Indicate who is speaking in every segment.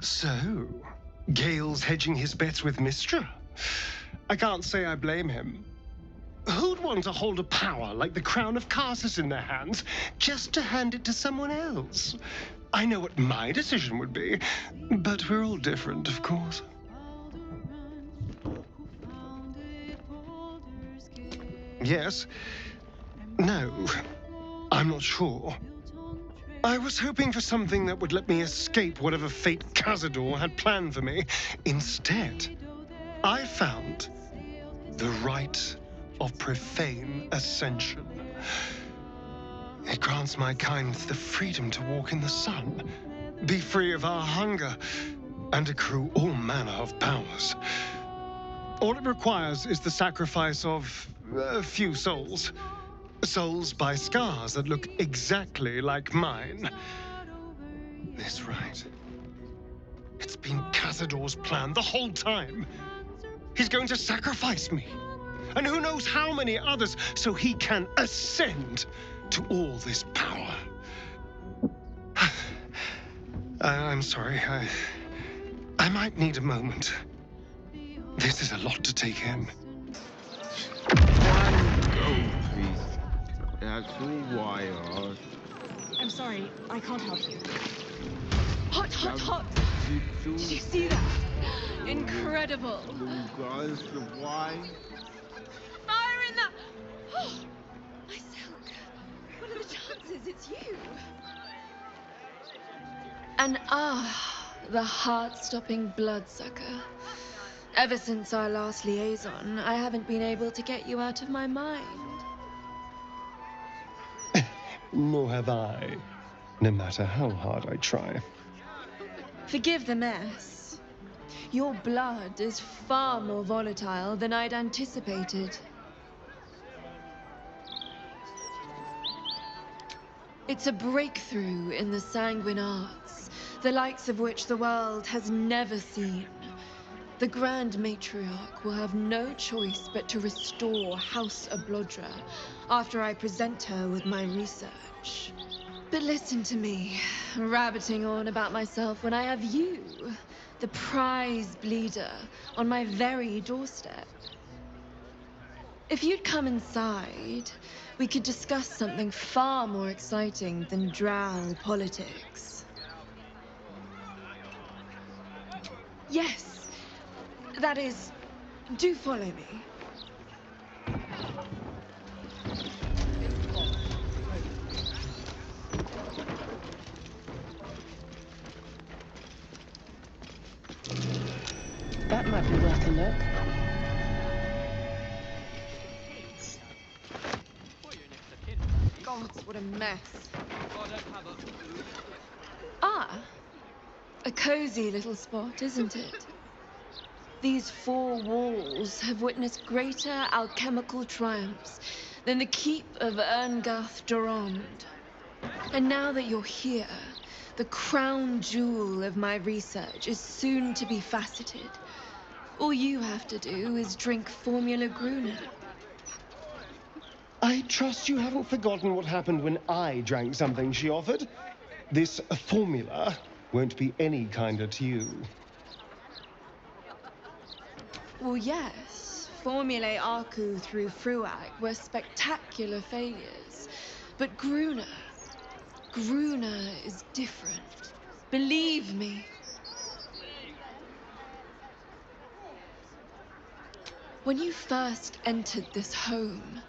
Speaker 1: So, Gale's hedging his bets with Mystra? I can't say I blame him. Who'd want to hold a power like the crown of Carsus in their hands just to hand it to someone else? I know what my decision would be, but we're all different, of course. Yes. No. I'm not sure. I was hoping for something that would let me escape whatever fate Cazador had planned for me. Instead, I found the rite of profane ascension. It grants my kind the freedom to walk in the sun, be free of our hunger, and accrue all manner of powers. All it requires is the sacrifice of a few souls. Souls by scars that look exactly like mine. This rite. It's been Cazador's plan the whole time. He's going to sacrifice me. And who knows how many others, so he can ascend to all this power. I'm sorry. I might need a moment. This is a lot to take in.
Speaker 2: One go, please. That's all I ask.
Speaker 3: I'm sorry, I can't help you. Hot, hot, hot! Did you see that? Incredible!
Speaker 2: Glass of wine.
Speaker 3: Fire in the... Oh, my silk. What are the chances it's you? And the heart-stopping bloodsucker. Ever since our last liaison, I haven't been able to get you out of my mind.
Speaker 1: Nor have I, no matter how hard I try.
Speaker 3: Forgive the mess. Your blood is far more volatile than I'd anticipated. It's a breakthrough in the sanguine arts, the likes of which the world has never seen. The Grand Matriarch will have no choice but to restore House Ablodra after I present her with my research. But listen to me, rabbiting on about myself when I have you, the prize bleeder, on my very doorstep. If you'd come inside, we could discuss something far more exciting than drow politics. Yes, that is, do follow me.
Speaker 4: That might be worth a look.
Speaker 3: Gods, what a mess. Ah, a cozy little spot, isn't it? These four walls have witnessed greater alchemical triumphs than the keep of Erngarth Durand. And now that you're here, the crown jewel of my research is soon to be faceted. All you have to do is drink Formula Gruner.
Speaker 1: I trust you haven't forgotten what happened when I drank something she offered. This formula won't be any kinder to you.
Speaker 3: Well, yes. Formulae Arcu through Fruac were spectacular failures. But Gruner is different. Believe me. When you first entered this home,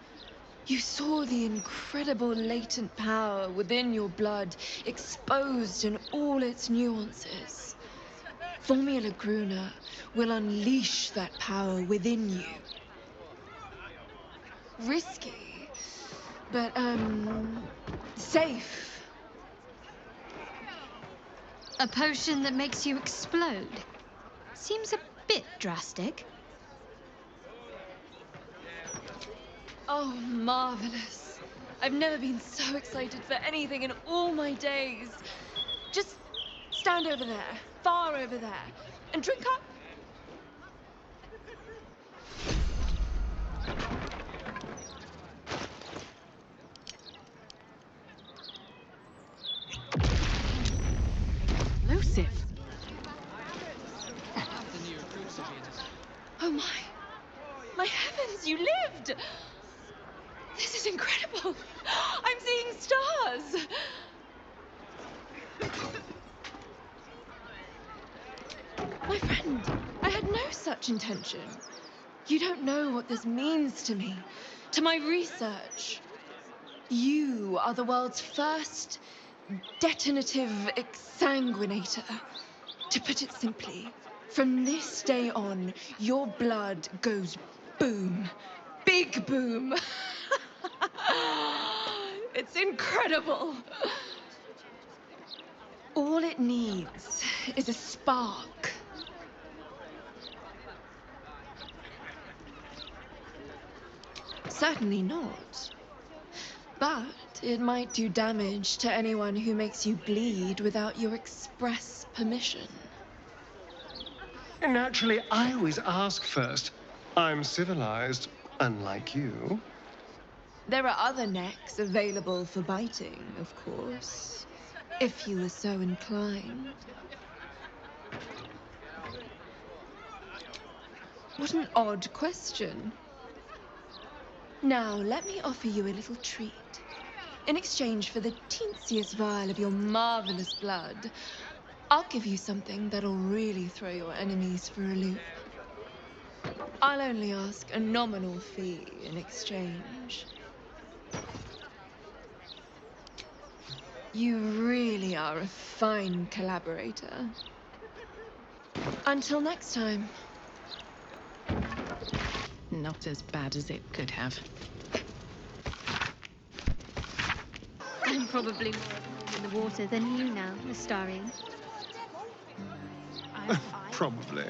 Speaker 3: you saw the incredible latent power within your blood exposed in all its nuances. Formula Gruner will unleash that power within you. Risky, but, safe.
Speaker 5: A potion that makes you explode? Seems a bit drastic.
Speaker 3: Oh, marvelous. I've never been so excited for anything in all my days. Just stand over there, far over there, and drink up.
Speaker 4: Lucifer.
Speaker 3: You lived! This is incredible! I'm seeing stars! My friend, I had no such intention. You don't know what this means to me, to my research. You are the world's first detonative exsanguinator. To put it simply, from this day on, your blood goes boom. Big boom. It's incredible. All it needs is a spark. Certainly not. But it might do damage to anyone who makes you bleed without your express permission.
Speaker 1: Naturally, I always ask first. I'm civilized, unlike you.
Speaker 3: There are other necks available for biting, of course, if you were so inclined. What an odd question. Now, let me offer you a little treat. In exchange for the teensiest vial of your marvelous blood, I'll give you something that'll really throw your enemies for a loop. I'll only ask a nominal fee in exchange. You really are a fine collaborator. Until next time.
Speaker 4: Not as bad as it could have.
Speaker 5: I'm probably more in the water than you now, Astarion.
Speaker 1: Probably.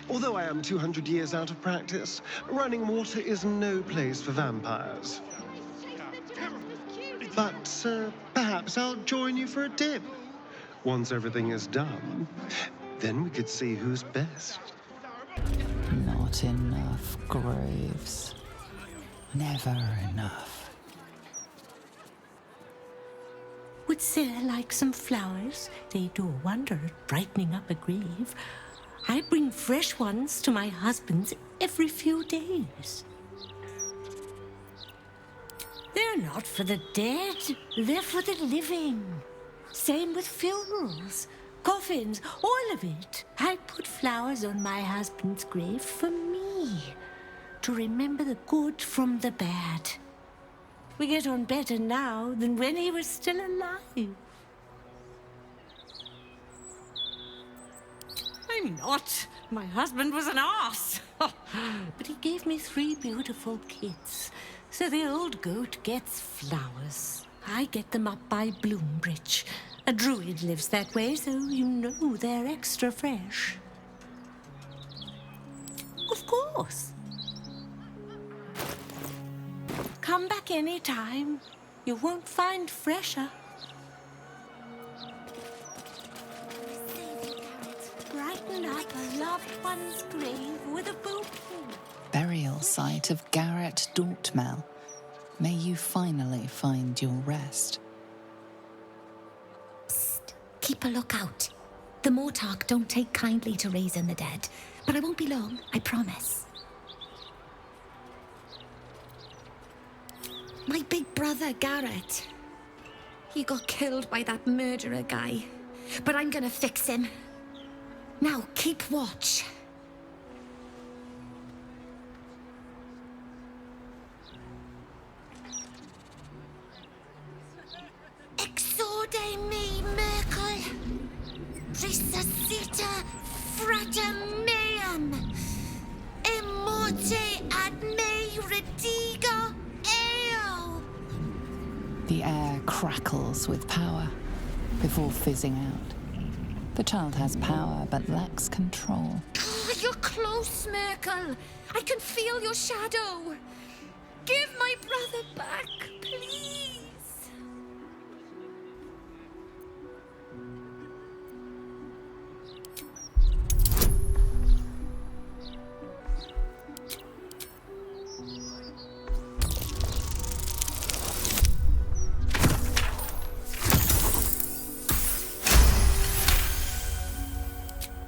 Speaker 1: Although I am 200 years out of practice, running water is no place for vampires. But perhaps I'll join you for a dip. Once everything is done, then we could see who's best.
Speaker 6: Not enough graves. Never enough.
Speaker 7: Would Sarah like some flowers? They do a wonder at brightening up a grave. I bring fresh ones to my husband's every few days. They're not for the dead, they're for the living. Same with funerals, coffins, all of it. I put flowers on my husband's grave for me, to remember the good from the bad. We get on better now than when he was still alive. I'm not. My husband was an arse. But he gave me 3 beautiful kids. So the old goat gets flowers. I get them up by Bloombridge. A druid lives that way, so you know they're extra fresh. Of course. Come back any time. You won't find fresher. Brighten up a loved one's grave with a bouquet.
Speaker 6: Burial site of Garrett Dortmel. May you finally find your rest.
Speaker 8: Psst. Keep a lookout. The Mortark don't take kindly to raising the dead. But I won't be long, I promise. My big brother, Garrett. He got killed by that murderer guy. But I'm gonna fix him. Now, keep watch. Exorde me, Merkel. Resuscita frater meum. Immorte ad me redigo eo.
Speaker 6: The air crackles with power before fizzing out. The child has power but lacks control.
Speaker 8: Oh, you're close, Merkel. I can feel your shadow. Give my brother back, please.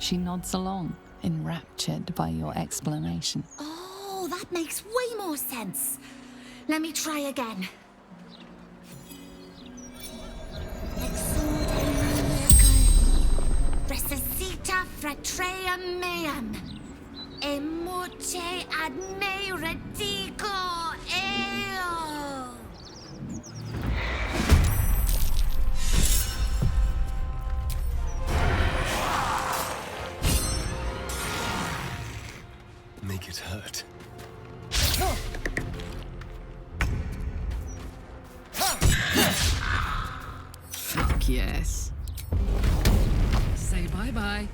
Speaker 6: She nods along, enraptured by your explanation.
Speaker 8: Oh, that makes way more sense. Let me try again. Exude resuscita fratrea meam. Emote ad me redico eo.
Speaker 1: Make it hurt.
Speaker 4: Fuck yes. Say bye-bye.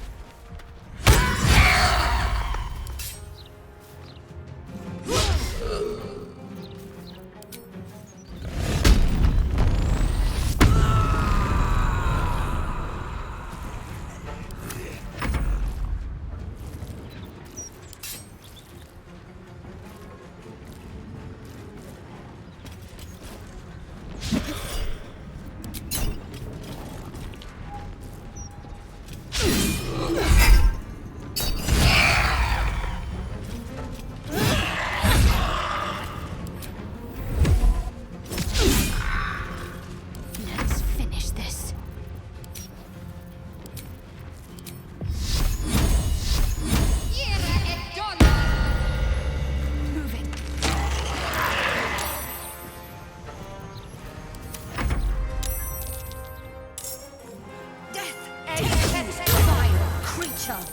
Speaker 8: Let's finish this. Moving. Death! Take vile creature!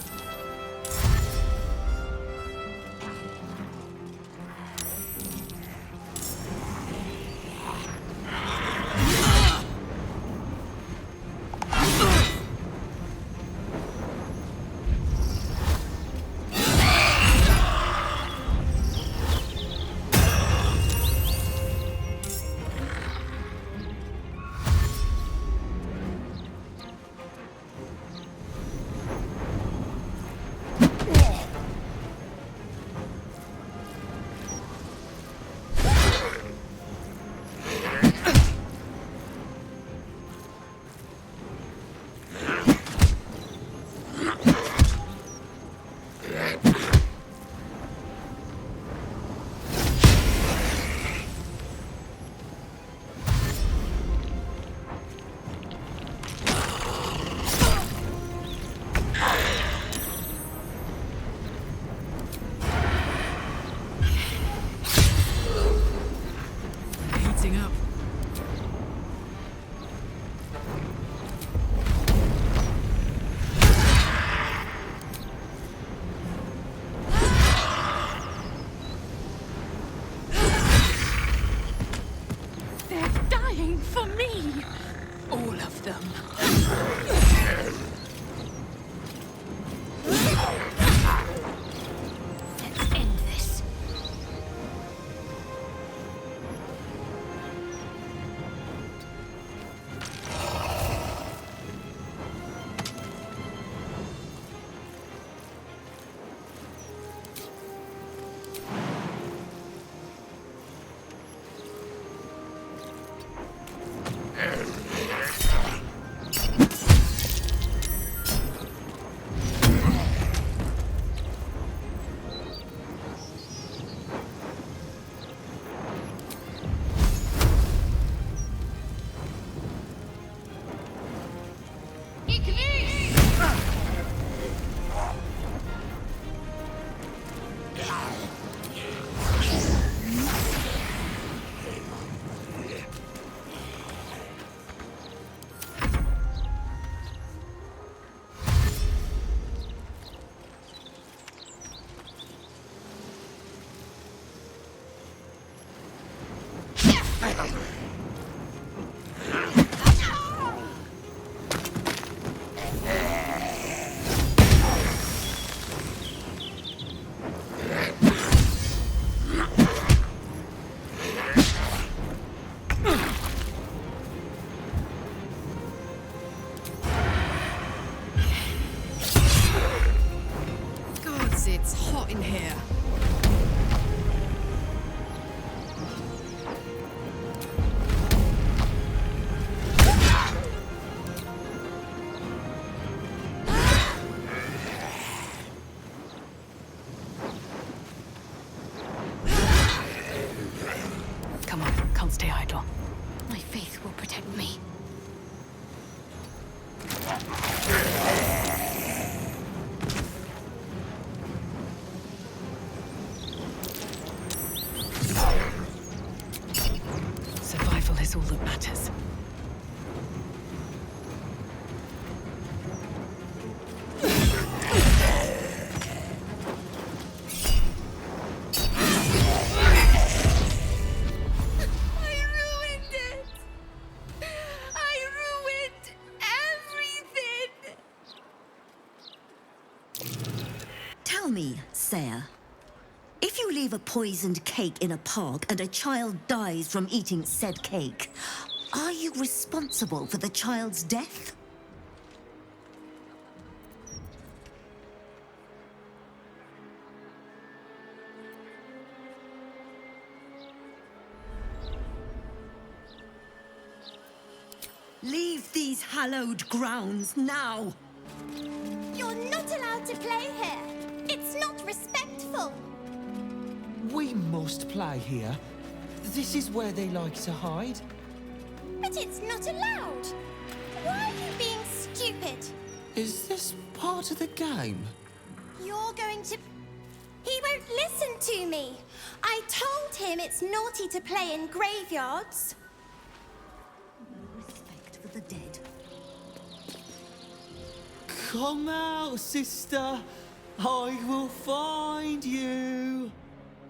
Speaker 4: Heating up.
Speaker 7: They're dying for me.
Speaker 4: All of them.
Speaker 8: Let's end this.
Speaker 4: Gods, it's hot in here.
Speaker 9: Tell me, Sayer, if you leave a poisoned cake in a park and a child dies from eating said cake, are you responsible for the child's death? Leave these hallowed grounds now!
Speaker 10: You're not allowed to play here. It's not respectful.
Speaker 11: We must play here. This is where they like to hide.
Speaker 10: But it's not allowed. Why are you being stupid?
Speaker 11: Is this part of the game?
Speaker 10: You're going to... He won't listen to me. I told him it's naughty to play in graveyards.
Speaker 9: Respect for the dead.
Speaker 11: Come out, sister. I will find you.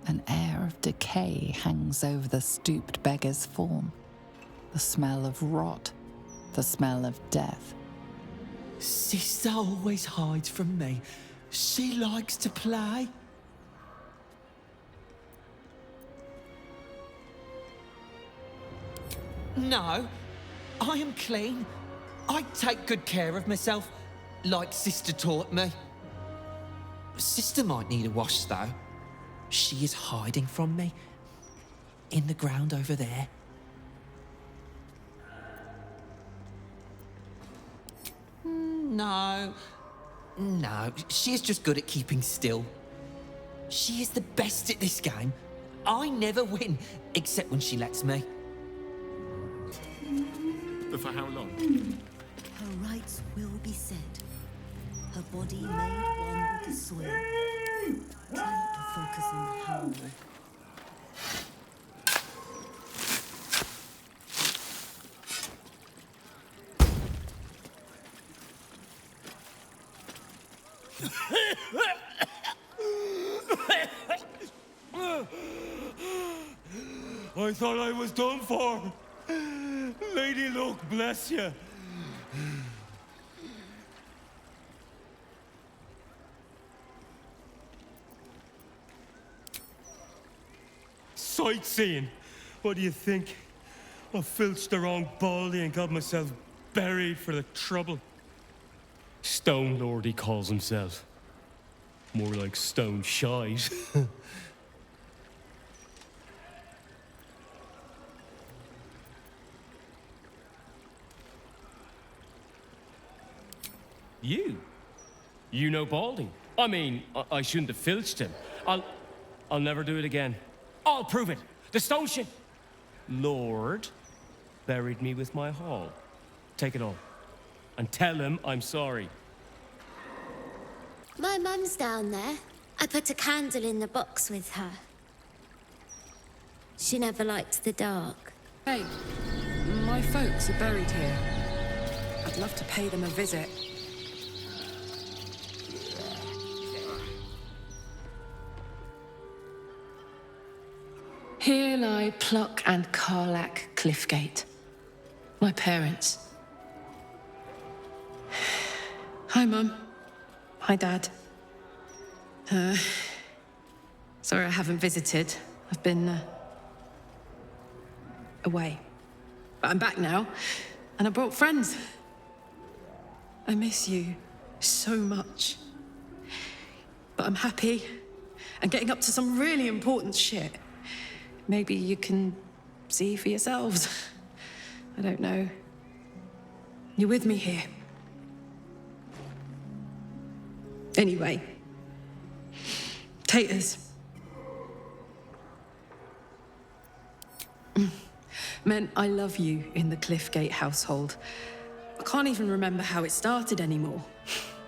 Speaker 6: An air of decay hangs over the stooped beggar's form. The smell of rot, the smell of death.
Speaker 11: Sister always hides from me. She likes to play. No, I am clean. I take good care of myself, like Sister taught me. Sister might need a wash, though. She is hiding from me. In the ground over there. No. No, she is just good at keeping still. She is the best at this game. I never win, except when she lets me.
Speaker 12: But for how long?
Speaker 9: Her rights will be said. Her body made one with the soil. Try not to focus on the how.
Speaker 12: I thought I was done for. Lady Luck, bless you. Sightseeing. What do you think? I filched the wrong baldy and got myself buried for the trouble. Stone Lord, he calls himself. More like stone shite. You know Baldy. I mean, I shouldn't have filched him. I'll never do it again. I'll prove it. The stone shit. Lord buried me with my haul. Take it all. And tell him I'm sorry.
Speaker 10: My mum's down there. I put a candle in the box with her. She never liked the dark.
Speaker 4: Hey, my folks are buried here. I'd love to pay them a visit. Here lie Pluck and Karlach Cliffgate. My parents. Hi, Mum. Hi, Dad. Sorry I haven't visited. I've been, away. But I'm back now, and I brought friends. I miss you so much. But I'm happy and getting up to some really important shit. Maybe you can see for yourselves. I don't know. You're with me here. Anyway. Taters. Meant I love you in the Cliffgate household. I can't even remember how it started anymore.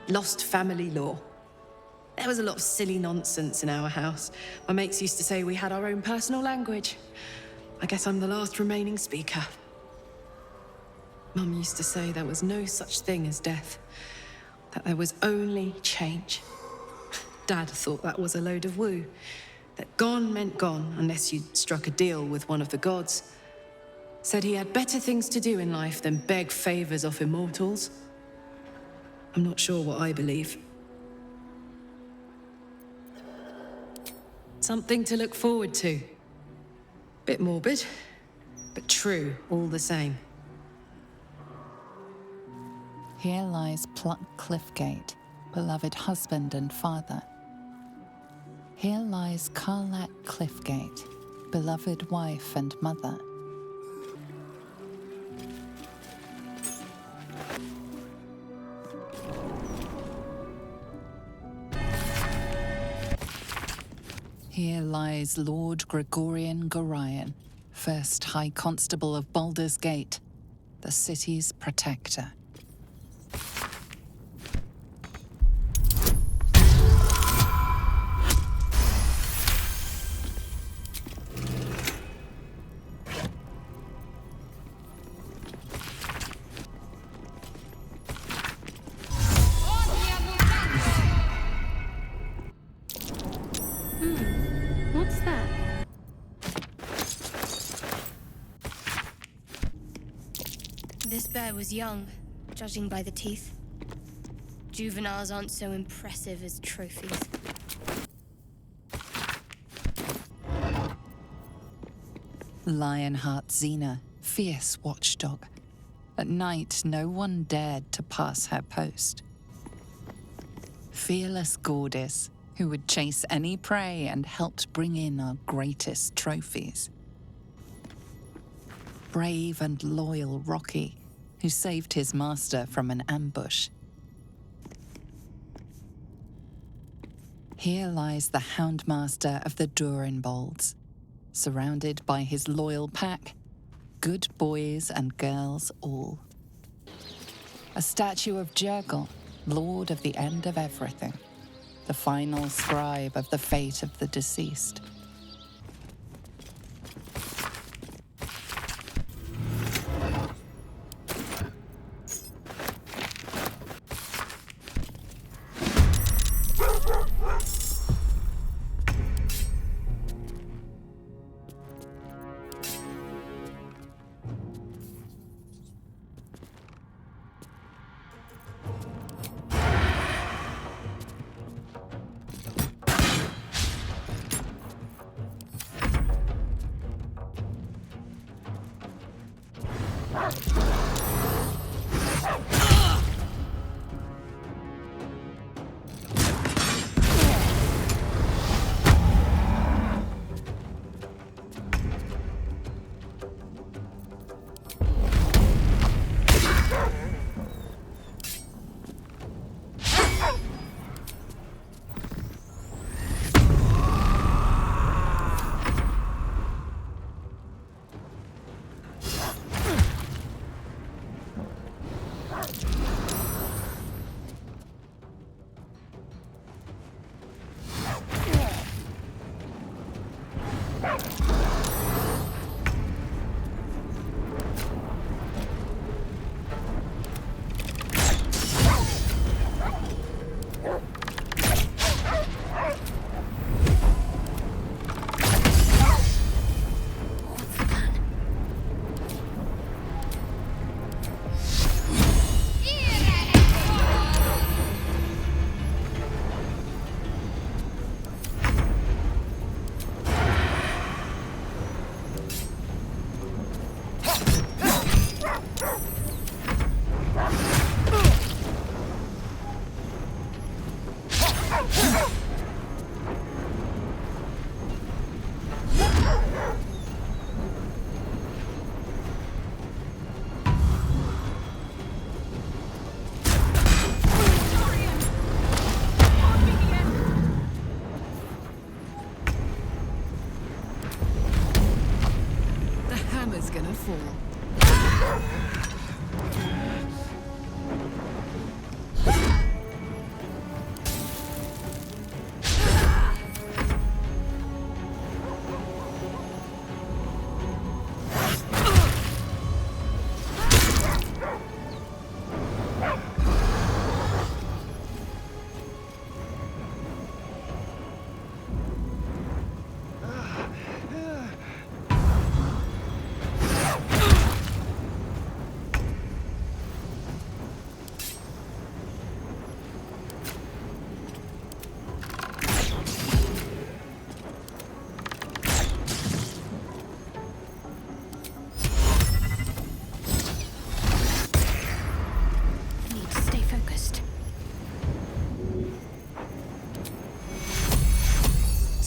Speaker 4: Lost family law. There was a lot of silly nonsense in our house. My mates used to say we had our own personal language. I guess I'm the last remaining speaker. Mum used to say there was no such thing as death, that there was only change. Dad thought that was a load of woo, that gone meant gone unless you'd struck a deal with one of the gods. Said he had better things to do in life than beg favors off immortals. I'm not sure what I believe. Something to look forward to. Bit morbid, but true all the same.
Speaker 6: Here lies Pluck Cliffgate, beloved husband and father. Here lies Karlak Cliffgate, beloved wife and mother. Here lies Lord Gregorian Gorion, first High Constable of Baldur's Gate, the city's protector.
Speaker 5: What's that?
Speaker 13: This bear was young, judging by the teeth. Juveniles aren't so impressive as trophies.
Speaker 6: Lionheart Xena, fierce watchdog. At night, no one dared to pass her post. Fearless Gordis, who would chase any prey and helped bring in our greatest trophies. Brave and loyal Rocky, who saved his master from an ambush. Here lies the Houndmaster of the Durinbolds, surrounded by his loyal pack, good boys and girls all. A statue of Jurgle, Lord of the End of Everything, the final scribe of the fate of the deceased.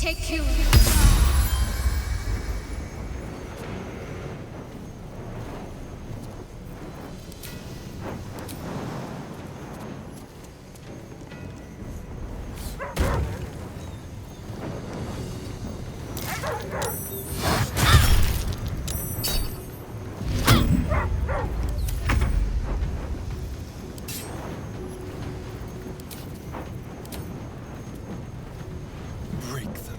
Speaker 5: take you.
Speaker 1: Break them.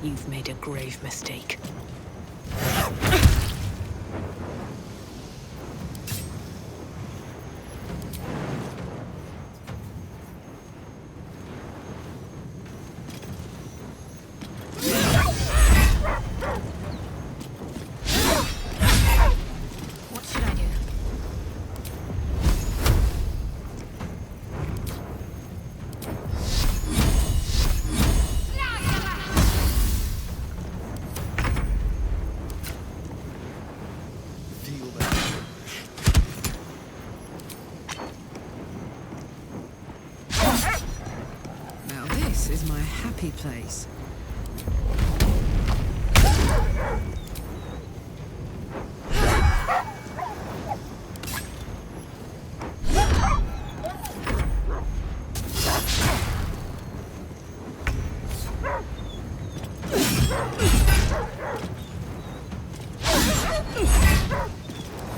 Speaker 14: You've made a grave mistake.
Speaker 13: What should I do?
Speaker 4: Now this is my happy place.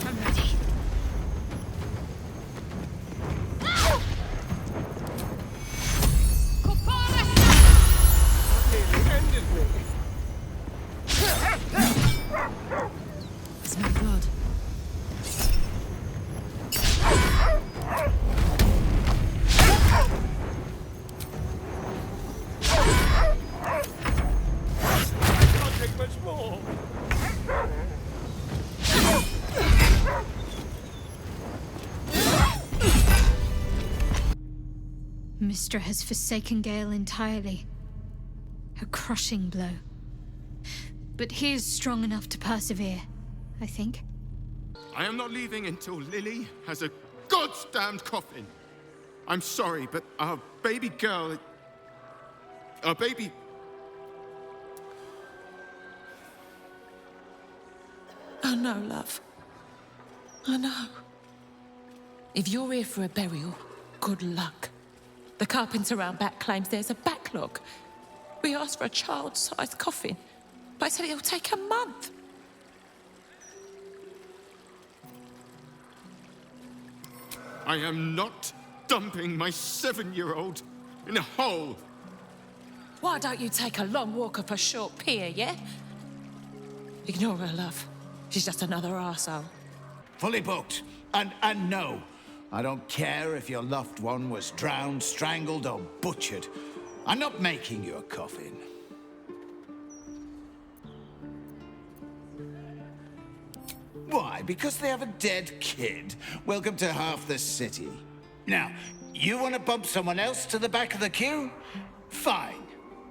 Speaker 13: I'm ready.
Speaker 4: It's no blood.
Speaker 5: Mystra has forsaken Gale entirely. A crushing blow. But he is strong enough to persevere, I think.
Speaker 2: I am not leaving until Lily has a goddamned coffin. I'm sorry, but our baby girl... Our baby...
Speaker 15: I know, love. I know. If you're here for a burial, good luck. The carpenter round back claims there's a backlog. We asked for a child-sized coffin, but I said it'll take a month.
Speaker 2: I am not dumping my 7-year-old in a hole.
Speaker 15: Why don't you take a long walk up a short pier, yeah? Ignore her, love. She's just another arsehole.
Speaker 16: Fully booked. And no, I don't care if your loved one was drowned, strangled, or butchered. I'm not making you a coffin. Why? Because they have a dead kid. Welcome to half the city. Now, you want to bump someone else to the back of the queue? Fine,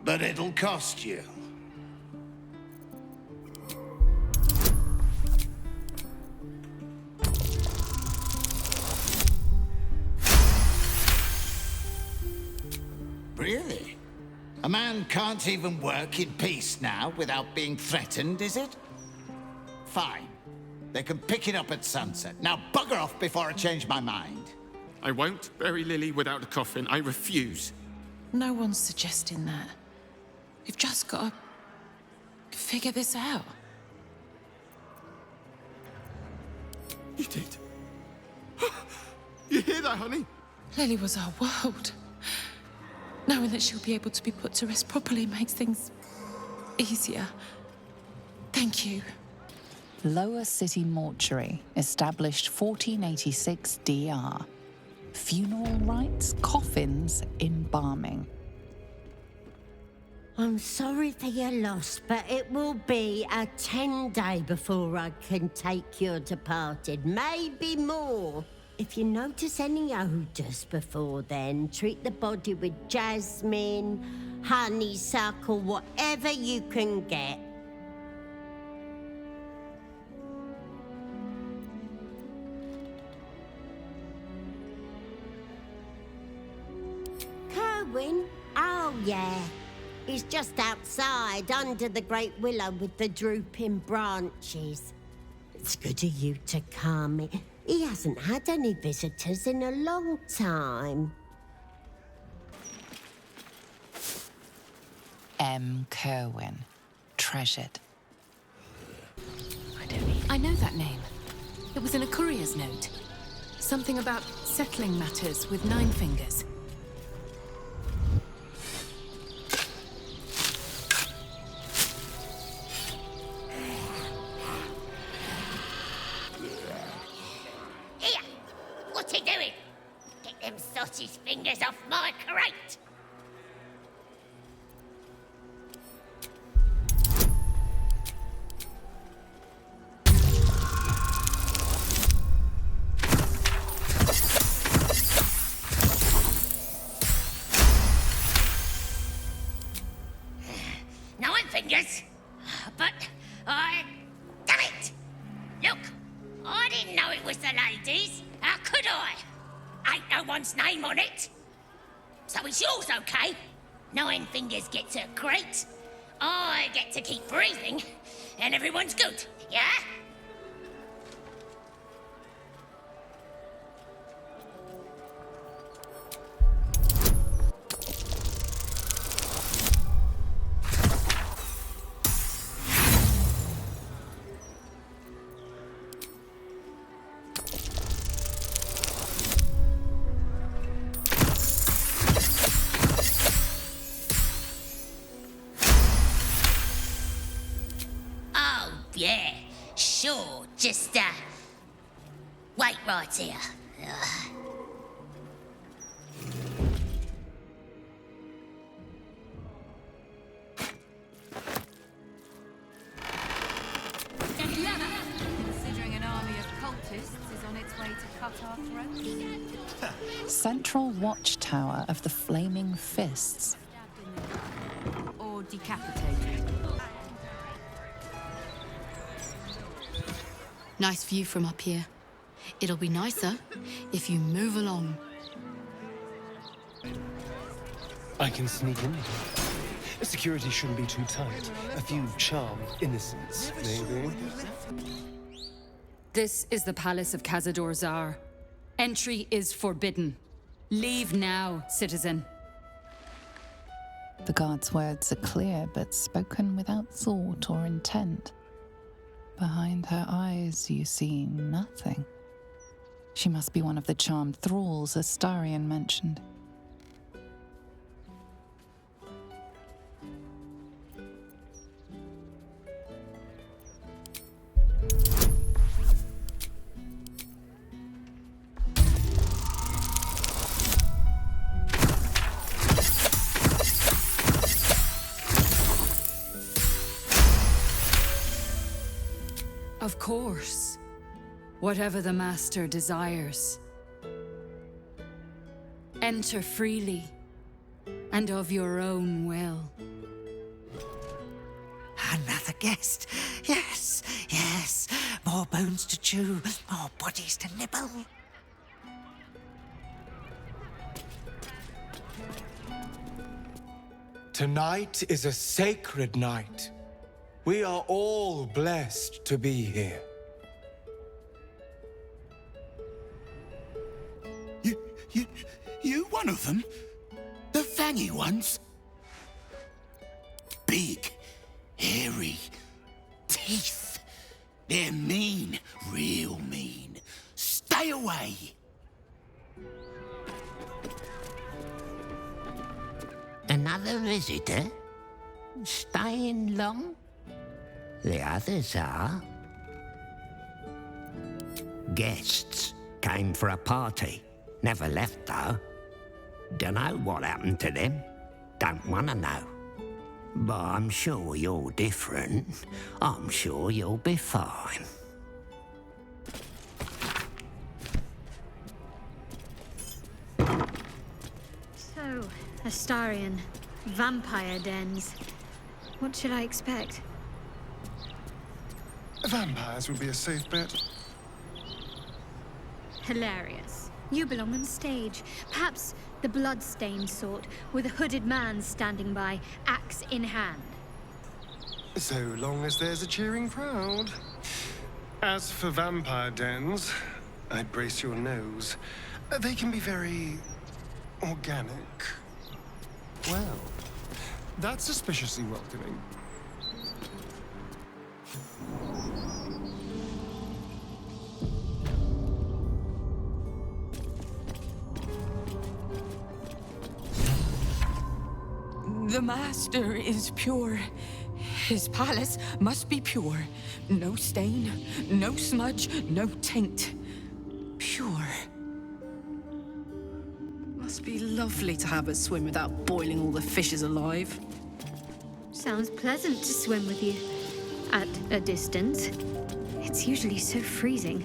Speaker 16: but it'll cost you. Really? A man can't even work in peace now without being threatened, is it? Fine. They can pick it up at sunset. Now bugger off before I change my mind.
Speaker 2: I won't bury Lily without a coffin. I refuse.
Speaker 15: No one's suggesting that. You've just got to figure this out.
Speaker 2: You did? You hear that, honey?
Speaker 15: Lily was our world. Knowing that she'll be able to be put to rest properly makes things easier. Thank you.
Speaker 6: Lower City Mortuary, established 1486 DR. Funeral rites, coffins, embalming.
Speaker 7: I'm sorry for your loss, but it will be a 10-day before I can take your departed. Maybe more. If you notice any odours before then, treat the body with jasmine, honeysuckle, whatever you can get. Kerwin? Oh, yeah. He's just outside, under the great willow with the drooping branches. It's good of you to come. He hasn't had any visitors in a long time.
Speaker 6: M. Kerwin. Treasured.
Speaker 14: I know that name. It was in a courier's note. Something about settling matters with 9 fingers.
Speaker 17: Here! What's he doing? Get them sausage fingers off my crate! Fingers, but damn it! Look, I didn't know it was the ladies. How could I? Ain't no one's name on it. So it's yours, okay? 9 fingers gets a crate. I get to keep breathing, and everyone's good, yeah? Yeah, sure, just, wait right here.
Speaker 18: Considering an army of cultists is on its way to cut our throats.
Speaker 6: Central watchtower of the Flaming Fists.
Speaker 18: Or decapitated.
Speaker 14: Nice view from up here. It'll be nicer if you move along.
Speaker 1: I can sneak in. Security shouldn't be too tight. A few charmed innocents, maybe.
Speaker 19: This is the palace of Cazador Zar. Entry is forbidden. Leave now, citizen.
Speaker 6: The guard's words are clear, but spoken without thought or intent. Behind her eyes, you see nothing. She must be one of the charmed thralls Astarion mentioned.
Speaker 19: Of course. Whatever the master desires. Enter freely, and of your own will.
Speaker 20: Another guest. Yes, yes. More bones to chew, more bodies to nibble.
Speaker 21: Tonight is a sacred night. We are all blessed to be here.
Speaker 16: You one of them? The fangy ones? Big, hairy, teeth. They're mean, real mean. Stay away.
Speaker 20: Another visitor? Staying long? The others are. Guests came for a party. Never left, though. Dunno what happened to them. Don't want to know. But I'm sure you're different. I'm sure you'll be fine.
Speaker 5: So, Astarion, vampire dens. What should I expect?
Speaker 1: Vampires would be a safe bet.
Speaker 5: Hilarious. You belong on stage. Perhaps the blood-stained sort, with a hooded man standing by, axe in hand.
Speaker 1: So long as there's a cheering crowd. As for vampire dens, I'd brace your nose. They can be very organic. Well, that's suspiciously welcoming.
Speaker 15: The Master is pure. His palace must be pure. No stain, no smudge, no taint. Pure.
Speaker 4: Must be lovely to have a swim without boiling all the fishes alive.
Speaker 5: Sounds pleasant to swim with you. At a distance. It's usually so freezing.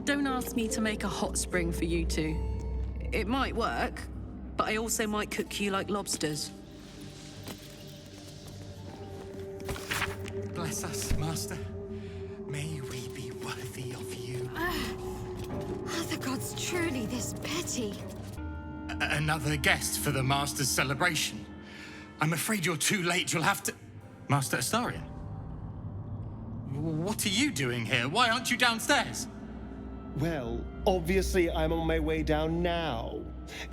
Speaker 4: Don't ask me to make a hot spring for you two. It might work, but I also might cook you like lobsters.
Speaker 21: Bless us, Master. May we be worthy of you.
Speaker 5: Are the gods truly this petty?
Speaker 21: Another guest for the Master's celebration. I'm afraid you're too late. You'll have to... Master Astarion? What are you doing here? Why aren't you downstairs?
Speaker 1: Well, obviously I'm on my way down now.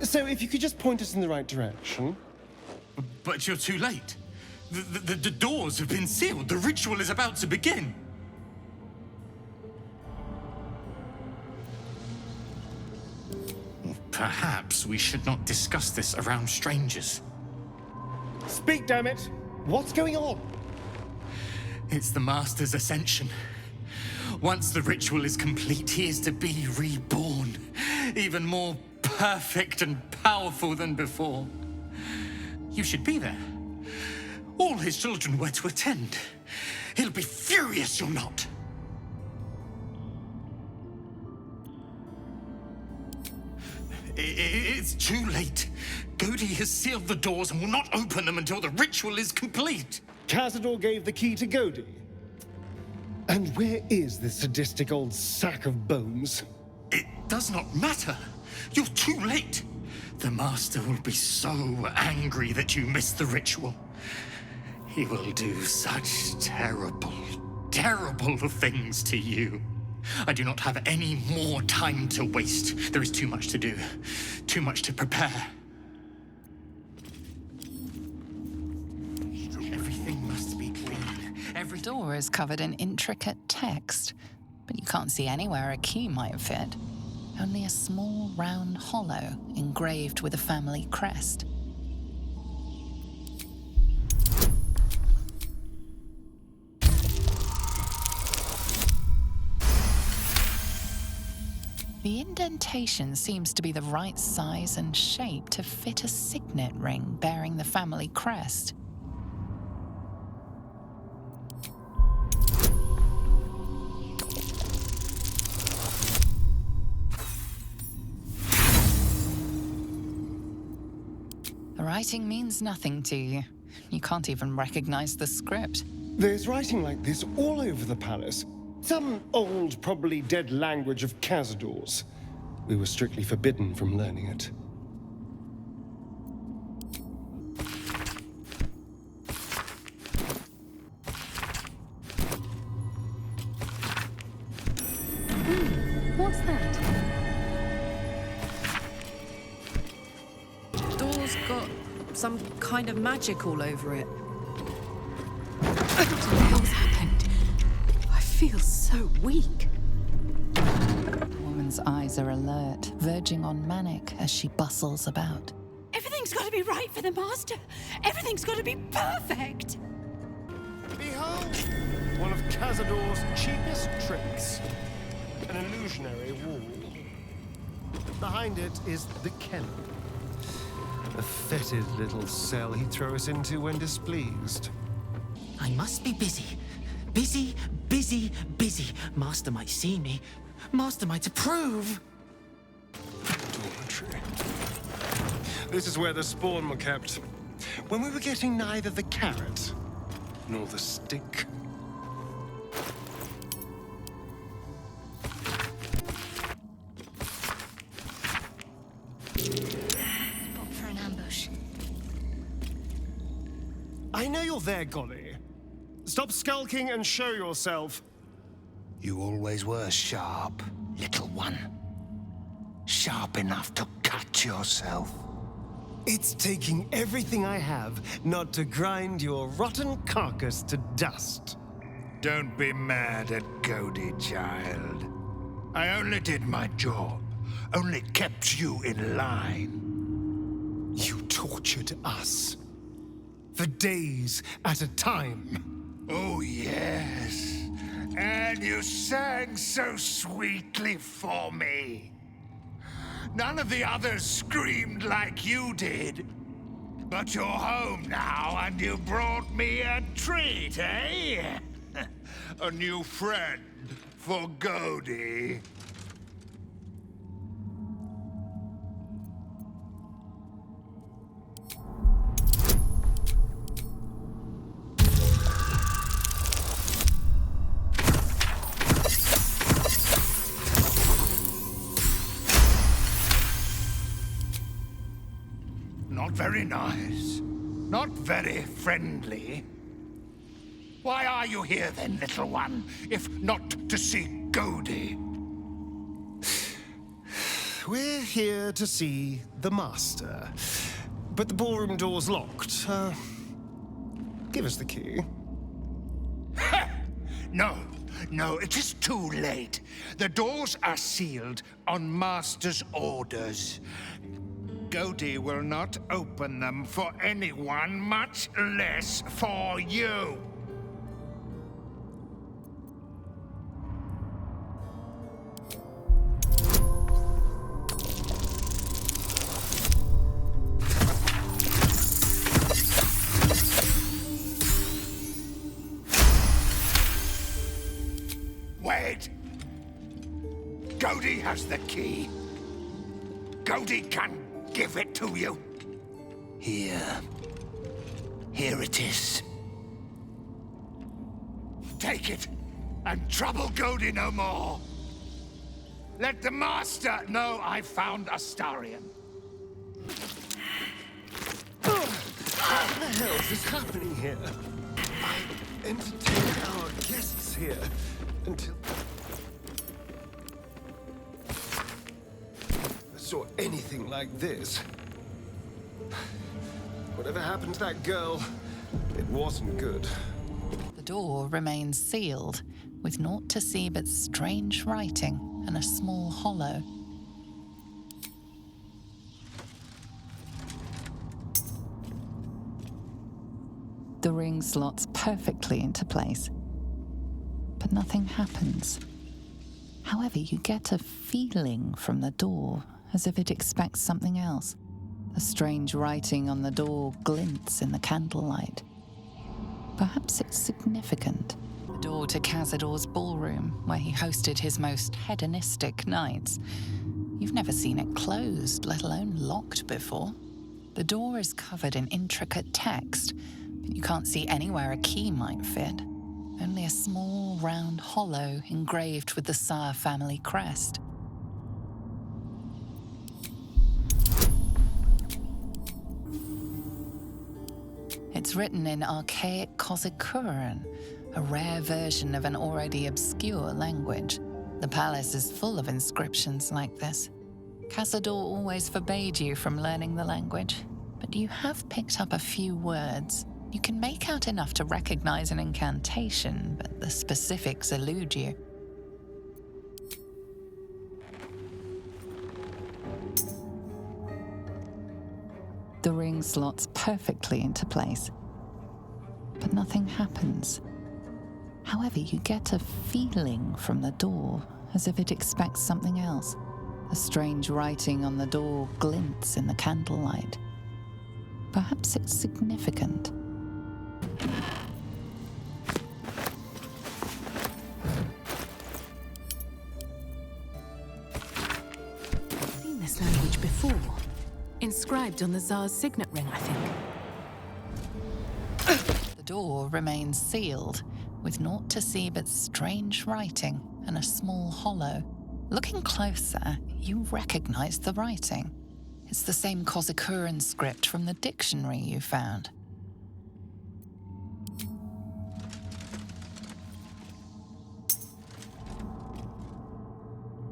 Speaker 1: So if you could just point us in the right direction.
Speaker 21: But you're too late. The doors have been sealed. The ritual is about to begin. Perhaps we should not discuss this around strangers.
Speaker 1: Speak, damn it! What's going on?
Speaker 21: It's the Master's ascension. Once the ritual is complete, he is to be reborn. Even more perfect and powerful than before. You should be there. All his children were to attend. He'll be furious you're not. It's too late. Godi has sealed the doors and will not open them until the ritual is complete.
Speaker 1: Cazador gave the key to Godi. And where is this sadistic old sack of bones?
Speaker 21: It does not matter. You're too late. The Master will be so angry that you missed the ritual. He will do such terrible, terrible things to you. I do not have any more time to waste. There is too much to do, too much to prepare. Everything must be clean.
Speaker 6: Every door is covered in intricate text, but you can't see anywhere a key might fit. Only a small round hollow engraved with a family crest. The indentation seems to be the right size and shape to fit a signet ring bearing the family crest. The writing means nothing to you. You can't even recognize the script.
Speaker 1: There's writing like this all over the palace. Some old, probably dead language of Cazador's. We were strictly forbidden from learning it.
Speaker 4: What's that? Door's got some kind of magic all over it.
Speaker 15: What the hell's happened? I feel so weak.
Speaker 6: The woman's eyes are alert, verging on manic as she bustles about.
Speaker 4: Everything's got to be right for the Master. Everything's got to be perfect.
Speaker 1: Behold, one of Cazador's cheapest tricks. An illusionary wall. Behind it is the kennel. A fetid little cell he throws into when displeased.
Speaker 11: I must be busy. Busy, busy, busy. Master might see me. Master might approve.
Speaker 1: Dormitory. This is where the spawn were kept. When we were getting neither the carrot nor the stick.
Speaker 13: Spot for an ambush.
Speaker 1: I know you're there, Golly. Stop skulking and show yourself.
Speaker 16: You always were sharp, little one. Sharp enough to cut yourself.
Speaker 1: It's taking everything I have not to grind your rotten carcass to dust.
Speaker 16: Don't be mad at Godey, child. I only did my job. Only kept you in line.
Speaker 1: You tortured us. For days at a time.
Speaker 16: Oh, yes. And you sang so sweetly for me. None of the others screamed like you did. But you're home now, and you brought me a treat, eh? A new friend for Godey. Not very nice. Not very friendly. Why are you here then, little one, if not to see Godey?
Speaker 1: We're here to see the Master. But the ballroom door's locked. Give us the key.
Speaker 16: No, it is too late. The doors are sealed on Master's orders. Godey will not open them for anyone, much less for you. Wait! Godey has the key. Godey can give it to you. Here it is. Take it, and trouble Godey no more. Let the Master know I found Astarion.
Speaker 1: What the hell is happening here? I entertain our guests here until I saw anything like this. Whatever happened to that girl, it wasn't good.
Speaker 6: The door remains sealed, with naught to see but strange writing and a small hollow. The ring slots perfectly into place, but nothing happens. However, you get a feeling from the door, as if it expects something else. The strange writing on the door glints in the candlelight. Perhaps it's significant. The door to Cazador's ballroom, where he hosted his most hedonistic nights. You've never seen it closed, let alone locked before. The door is covered in intricate text, but you can't see anywhere a key might fit. Only a small, round hollow engraved with the Saar family crest. It's written in archaic Cazador, a rare version of an already obscure language. The palace is full of inscriptions like this. Cazador always forbade you from learning the language, but you have picked up a few words. You can make out enough to recognize an incantation, but the specifics elude you. The ring slots perfectly into place, but nothing happens. However, you get a feeling from the door, as if it expects something else. A strange writing on the door glints in the candlelight. Perhaps it's significant.
Speaker 14: I've seen this language before. Inscribed on the Tsar's signet ring, I think.
Speaker 6: The door remains sealed, with naught to see but strange writing and a small hollow. Looking closer, you recognize the writing. It's the same Cazador script from the dictionary you found.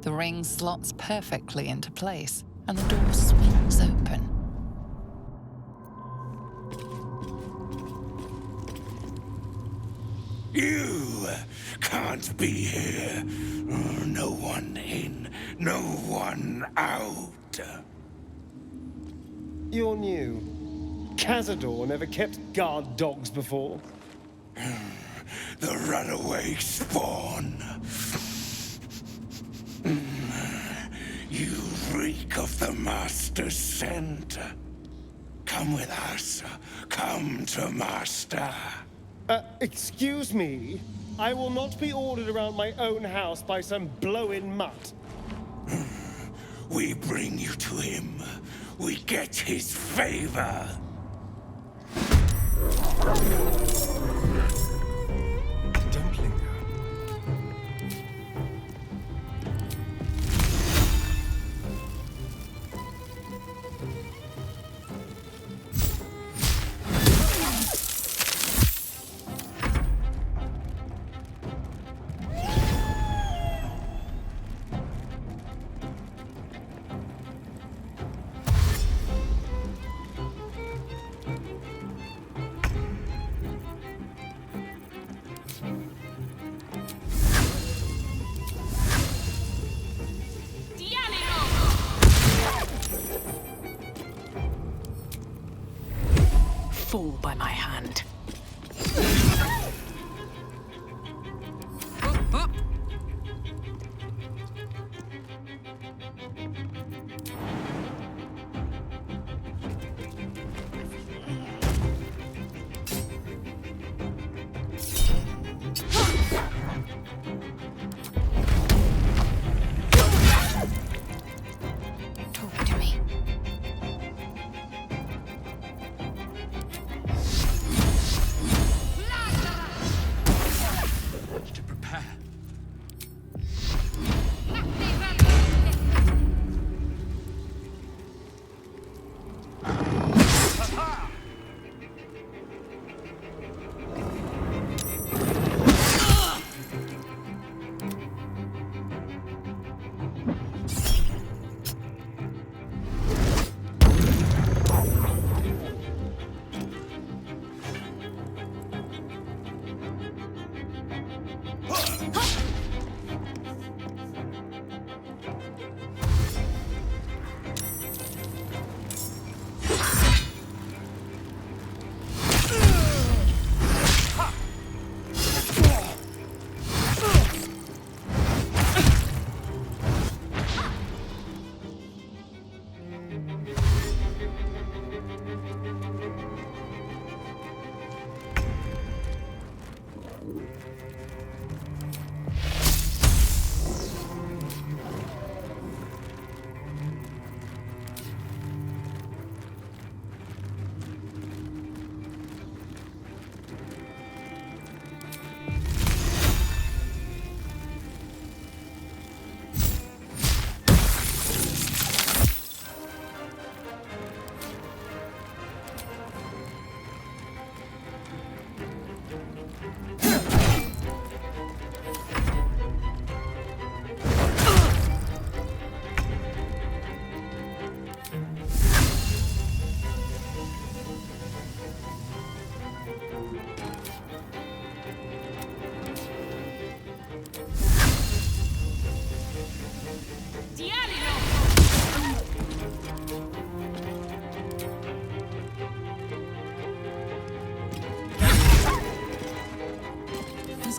Speaker 6: The ring slots perfectly into place, and the door swings open.
Speaker 20: You can't be here. No one in, no one out.
Speaker 1: You're new. Cazador never kept guard dogs before.
Speaker 20: The runaway spawn. You reek of the Master's scent. Come with us. Come to Master.
Speaker 1: Excuse me? I will not be ordered around my own house by some blow-in mutt.
Speaker 20: We bring you to him. We get his favor.
Speaker 1: Don't linger.
Speaker 14: Fall by my hand.
Speaker 13: Talk to me.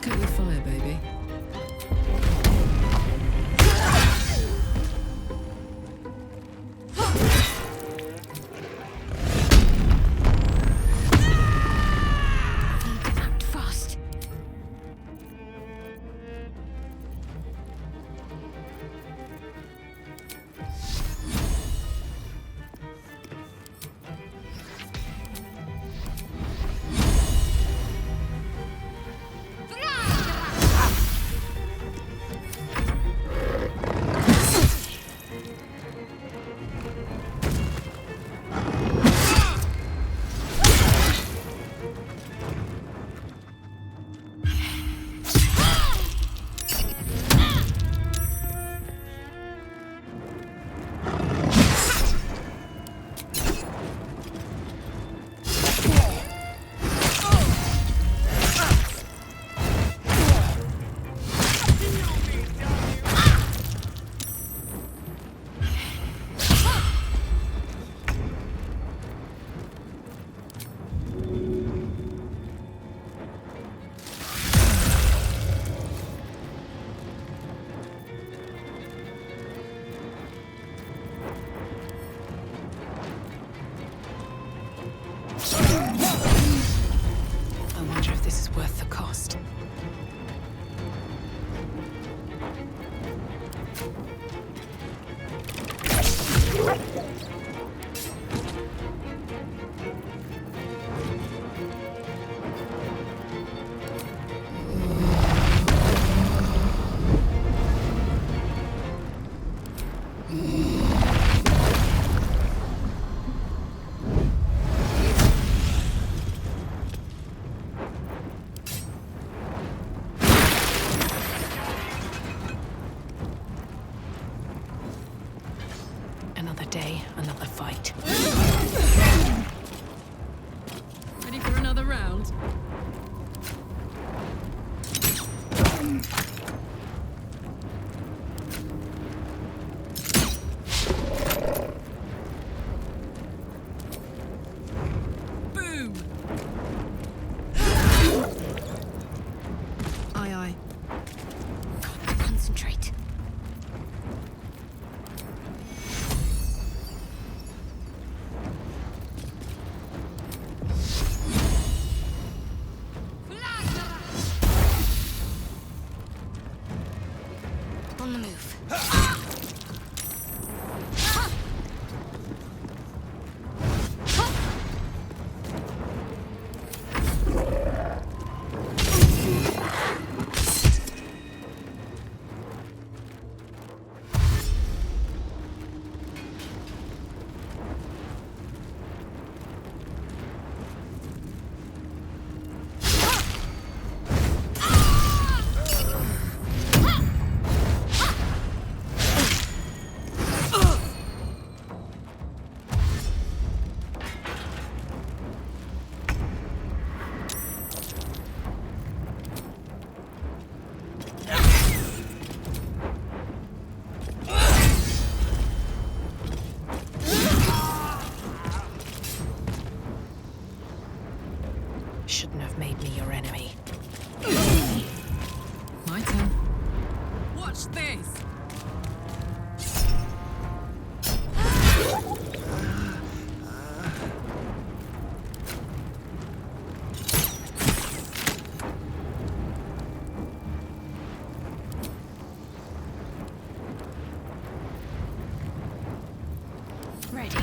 Speaker 4: coat with fire, baby.
Speaker 8: Need to act fast.
Speaker 14: I wonder if this is worth the cost. Another day, another fight.
Speaker 4: Ready for another round? Boom! Aye, aye.
Speaker 8: Got to concentrate. On the move.
Speaker 14: Shouldn't have made me your enemy.
Speaker 4: My turn. Watch this!
Speaker 8: Ready.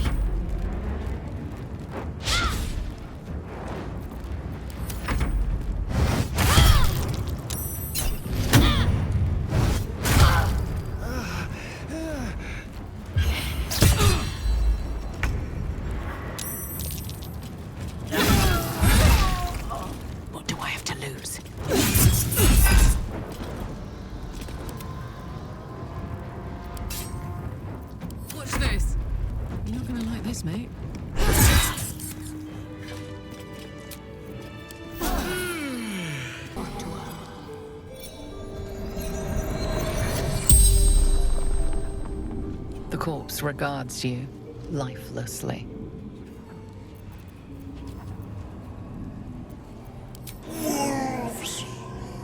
Speaker 14: What do I have to lose?
Speaker 4: Watch this! You're not gonna like this, mate.
Speaker 6: The corpse regards you lifelessly.
Speaker 3: Wolves,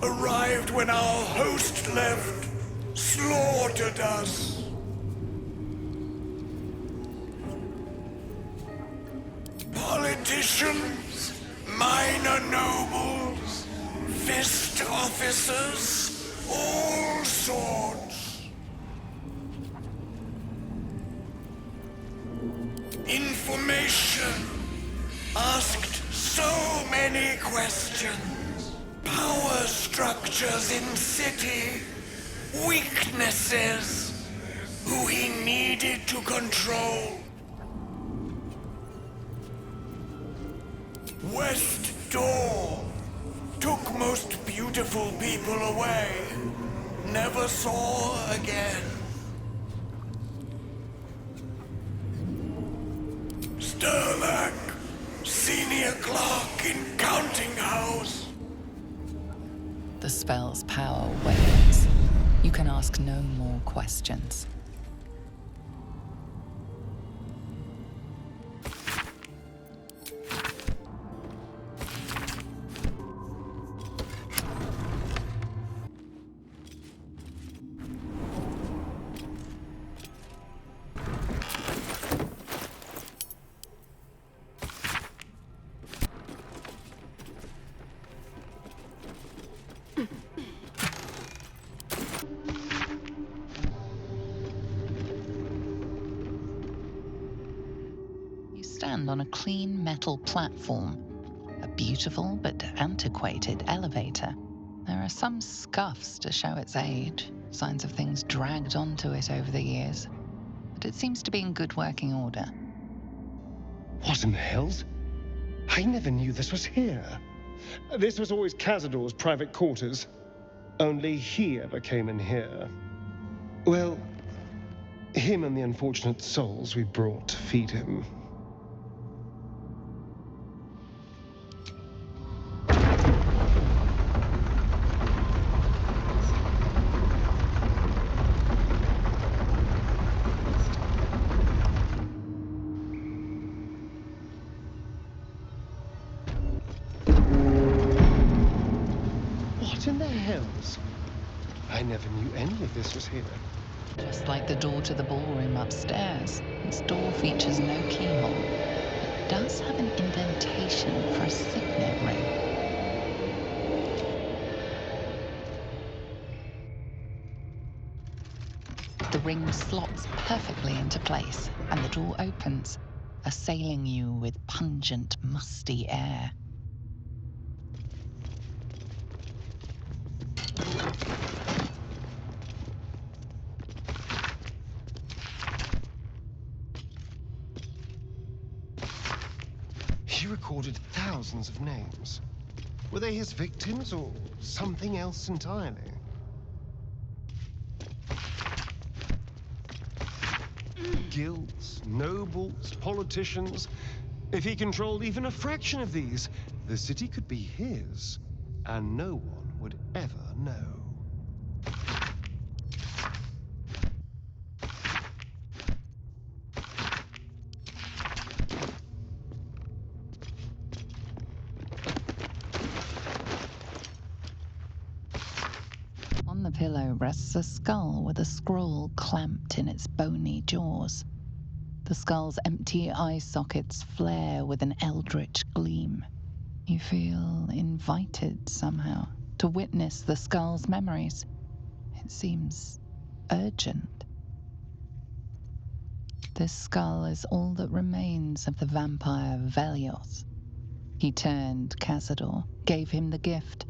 Speaker 3: arise! arrived when our host left, slaughtered us. Politicians, minor nobles, fist officers, all sorts. Information. Asked so many questions. Power structures in city. Weaknesses. Who he needed to control. West Door. Took most beautiful people away. Never saw again. Sturlack, senior clerk in counting house.
Speaker 6: The spell's power wanes. You can ask no more questions. Stand on a clean metal platform, a beautiful but antiquated elevator. There are some scuffs to show its age, signs of things dragged onto it over the years, but it seems to be in good working order.
Speaker 1: What in the hells? I never knew this was here. This was always Cazador's private quarters. Only he ever came in here. Well, him and the unfortunate souls we brought to feed him. What in the hells? I never knew any of this was here.
Speaker 6: Just like the door to the ballroom upstairs, its door features no keyhole. It does have an indentation for a signet ring. The ring slots perfectly into place, and the door opens, assailing you with pungent, musty air.
Speaker 1: He recorded thousands of names. Were they his victims or something else entirely? Guilds, nobles, politicians. If he controlled even a fraction of these, the city could be his, and no one would ever know.
Speaker 6: On the pillow rests a skull with a scroll clamped in its bony jaws. The skull's empty eye sockets flare with an eldritch gleam. You feel invited somehow to witness the skull's memories. It seems urgent. This skull is all that remains of the vampire Velioth. He turned Cazador, gave him the gift,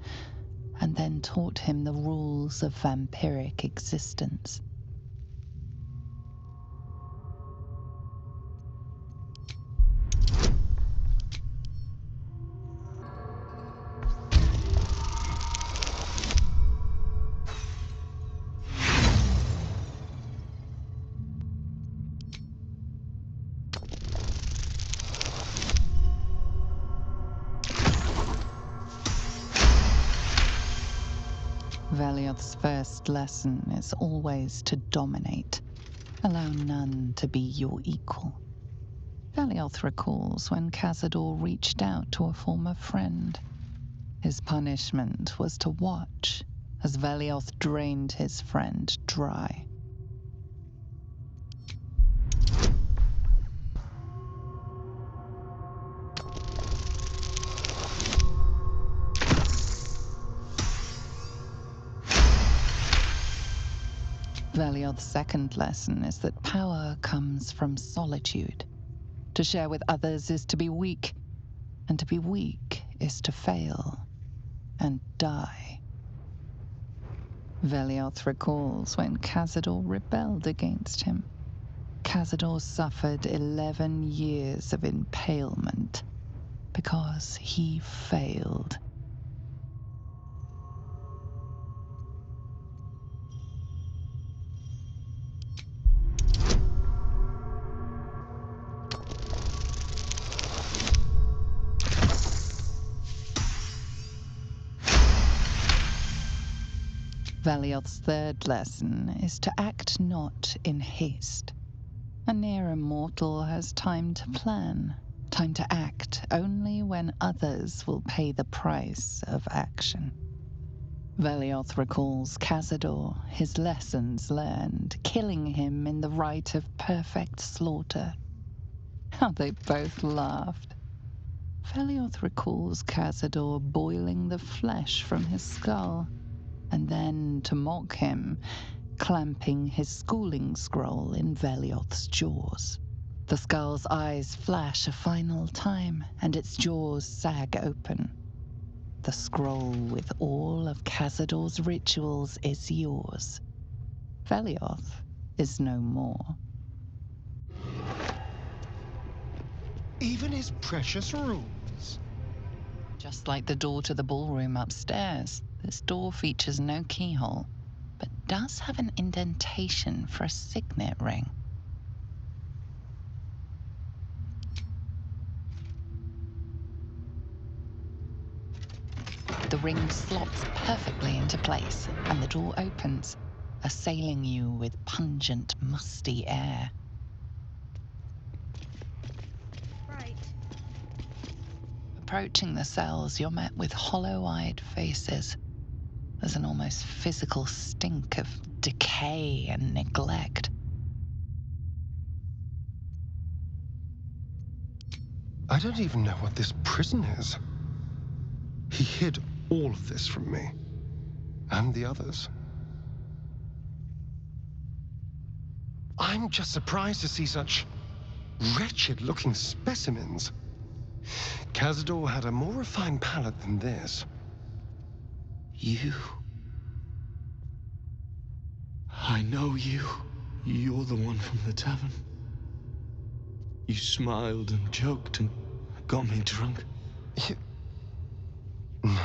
Speaker 6: and then taught him the rules of vampiric existence. Velioth's first lesson is always to dominate. Allow none to be your equal. Velioth recalls when Cazador reached out to a former friend. His punishment was to watch as Velioth drained his friend dry. Velioth's second lesson is that power comes from solitude. To share with others is to be weak, and to be weak is to fail and die. Velioth recalls when Cazador rebelled against him. Cazador suffered 11 years of impalement because he failed. Velioth's third lesson is to act not in haste. A near immortal has time to plan, time to act only when others will pay the price of action. Velioth recalls Cazador, his lessons learned, killing him in the rite of perfect slaughter. How they both laughed. Velioth recalls Cazador boiling the flesh from his skull, and then, to mock him, clamping his schooling scroll in Velioth's jaws. The skull's eyes flash a final time, and its jaws sag open. The scroll with all of Cazador's rituals is yours. Velioth is no more.
Speaker 1: Even his precious rules.
Speaker 6: Just like the door to the ballroom upstairs, this door features no keyhole, but does have an indentation for a signet ring. The ring slots perfectly into place, and the door opens, assailing you with pungent, musty air.
Speaker 5: Right.
Speaker 6: Approaching the cells, you're met with hollow-eyed faces. There's an almost physical stink of decay and neglect.
Speaker 1: I don't even know what this prison is. He hid all of this from me. And the others. I'm just surprised to see such wretched-looking specimens. Cazador had a more refined palate than this.
Speaker 3: You. I know you. You're the one from the tavern. You smiled and joked and got me drunk.
Speaker 1: No.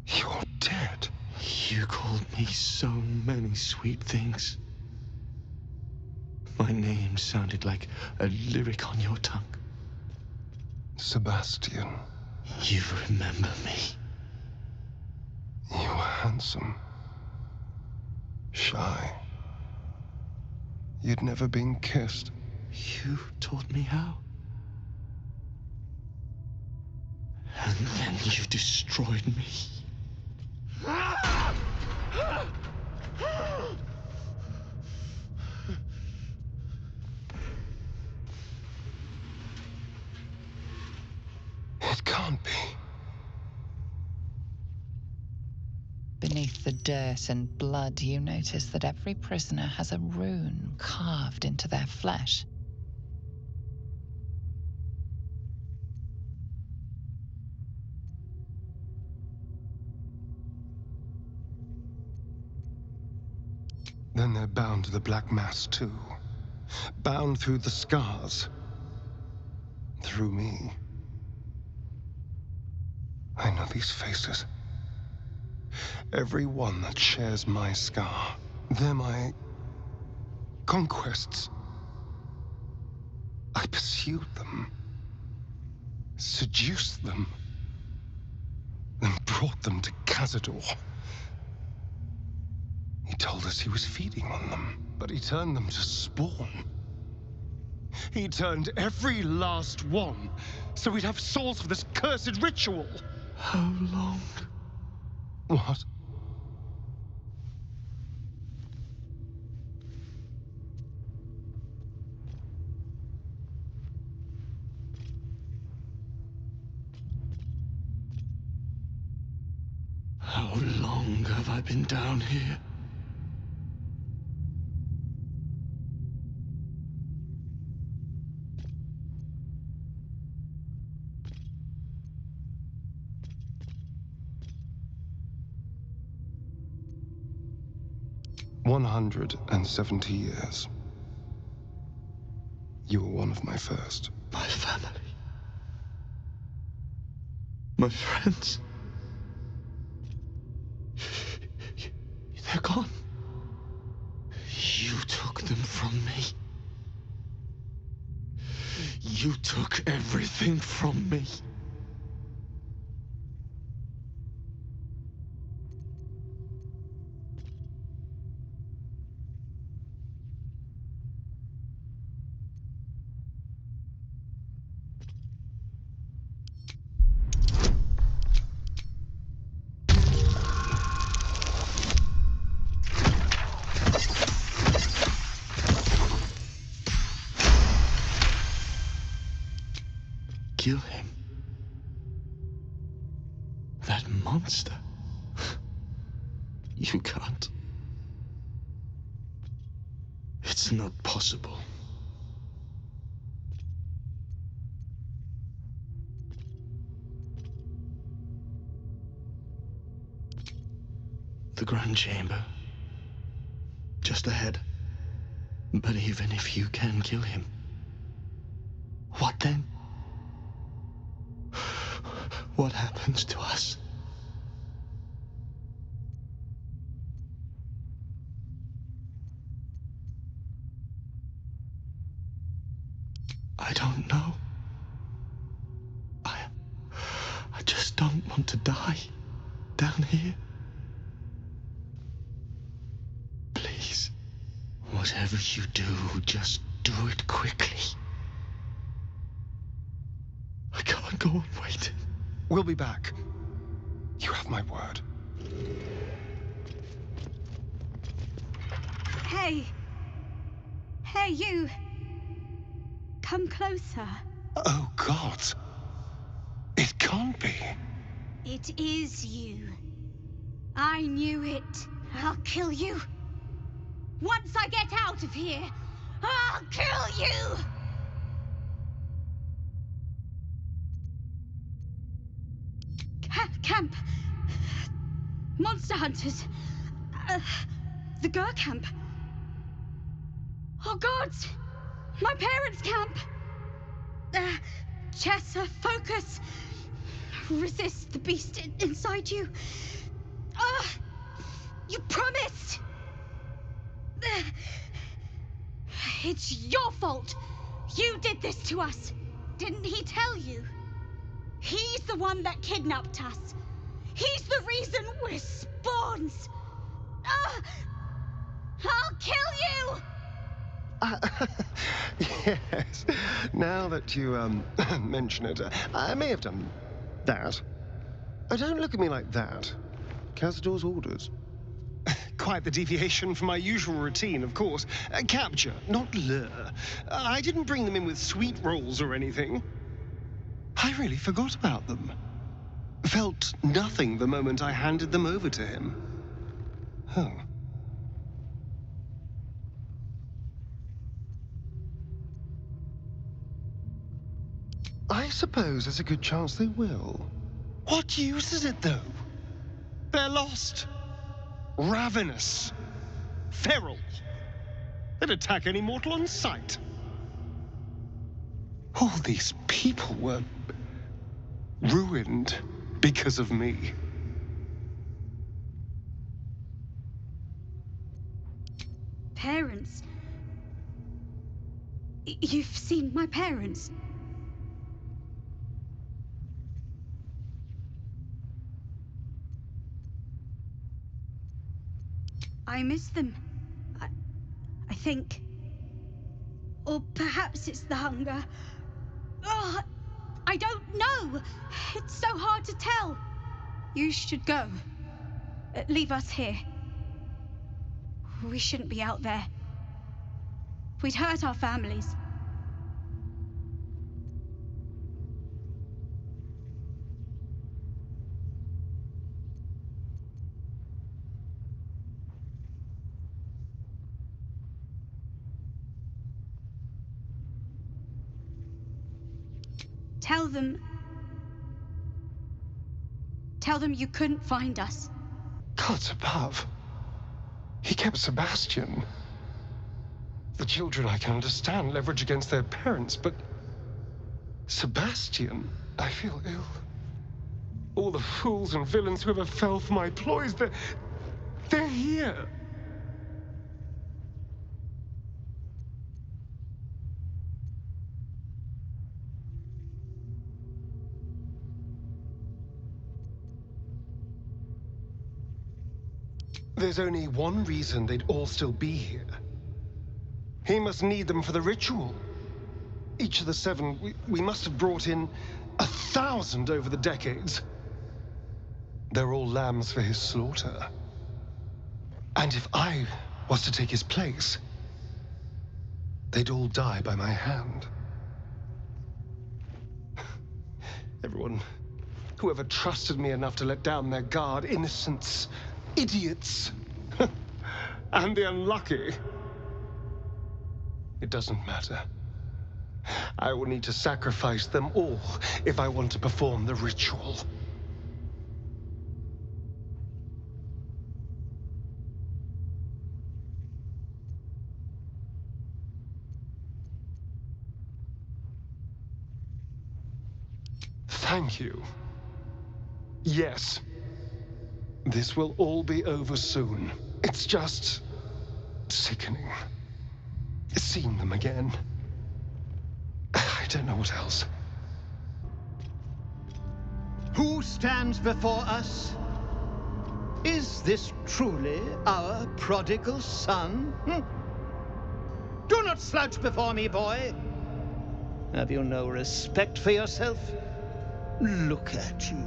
Speaker 1: You're dead.
Speaker 3: You called me so many sweet things. My name sounded like a lyric on your tongue.
Speaker 1: Sebastian.
Speaker 3: You remember me.
Speaker 1: You were handsome. Shy. You'd never been kissed.
Speaker 3: You taught me how. And then you destroyed me.
Speaker 1: It can't be.
Speaker 6: Beneath the dirt and blood, you notice that every prisoner has a rune carved into their flesh.
Speaker 1: Then they're bound to the Black Mass, too. Bound through the scars. Through me. I know these faces. Every one that shares my scar. They're my conquests. I pursued them. Seduced them. Then brought them to Cazador. He told us he was feeding on them, but he turned them to spawn. He turned every last one, so we'd have souls for this cursed ritual.
Speaker 3: How long
Speaker 1: What?
Speaker 3: How long have I been down here?
Speaker 1: "170 years. You were one of my first."
Speaker 3: My family. My friends. They're gone. You took them from me. You took everything from me. Kill him. That monster. You can't. It's not possible. The Grand Chamber. Just ahead. But even if you can kill him, what then? What happens to us? I don't know. I just don't want to die down here. Please, whatever you do, just do it quickly. I can't go on waiting.
Speaker 1: We'll be back. You have my word.
Speaker 9: Hey! Hey, you! Come closer.
Speaker 1: Oh, God. It can't be.
Speaker 9: It is you. I knew it. I'll kill you. Once I get out of here, I'll kill you! Camp. Monster hunters. The Gur camp. Oh, gods! My parents' camp! Chessa, focus! Resist the beast inside you. You promised! It's your fault! You did this to us! Didn't he tell you? He's the one that kidnapped us! He's the reason we're spawns! I'll kill you!
Speaker 1: Yes. Now that you, mention it, I may have done that. Don't look at me like that. Cazador's orders. Quite the deviation from my usual routine, of course. Capture, not lure. I didn't bring them in with sweet rolls or anything. I really forgot about them. Felt nothing the moment I handed them over to him. Oh. I suppose there's a good chance they will. What use is it, though? They're lost. Ravenous. Feral. They'd attack any mortal on sight. All these people were ruined because of me.
Speaker 9: Parents? You've seen my parents? I miss them. I think. Or perhaps it's the hunger. Oh, I don't know. It's so hard to tell. You should go. leave us here. We shouldn't be out there. We'd hurt our families. Tell them you couldn't find us.
Speaker 1: Gods above. He kept Sebastian. The children, I can understand, leverage against their parents, but Sebastian, I feel ill. All the fools and villains who ever fell for my ploys, they're here. There's only one reason they'd all still be here. He must need them for the ritual. Each of the 7, we must have brought in 1,000 over the decades. They're all lambs for his slaughter. And if I was to take his place, they'd all die by my hand. Everyone, whoever trusted me enough to let down their guard, innocents, idiots, and the unlucky. It doesn't matter. I will need to sacrifice them all if I want to perform the ritual. Thank you. Yes. This will all be over soon. It's just sickening. Seeing them again. I don't know what else.
Speaker 12: Who stands before us? Is this truly our prodigal son? Do not slouch before me, boy. Have you no respect for yourself? Look at you.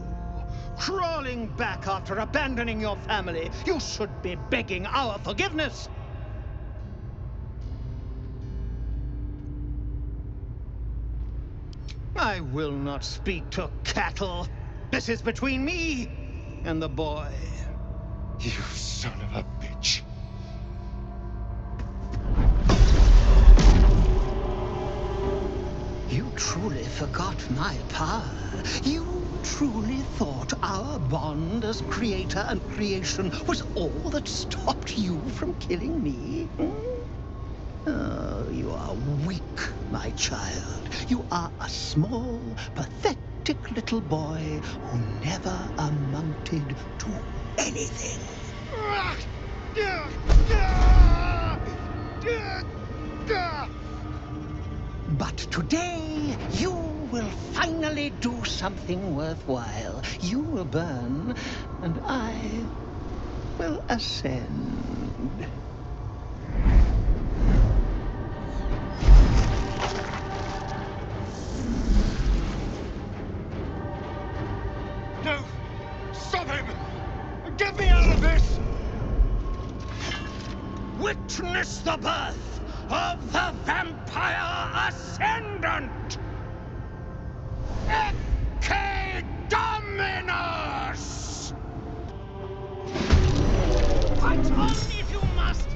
Speaker 12: Crawling back after abandoning your family. You should be begging our forgiveness. I will not speak to cattle. This is between me and the boy.
Speaker 1: You son of a bitch.
Speaker 12: You truly forgot my power. You truly thought our bond as creator and creation was all that stopped you from killing me? Oh, you are weak, my child. You are a small, pathetic little boy who never amounted to anything. But today, you will finally do something worthwhile. You will burn, and I will ascend.
Speaker 1: No! Stop him! Get me out of this!
Speaker 12: Witness the birth of the Vampire Ascendant! Ecce Dominus! Fight on if you must!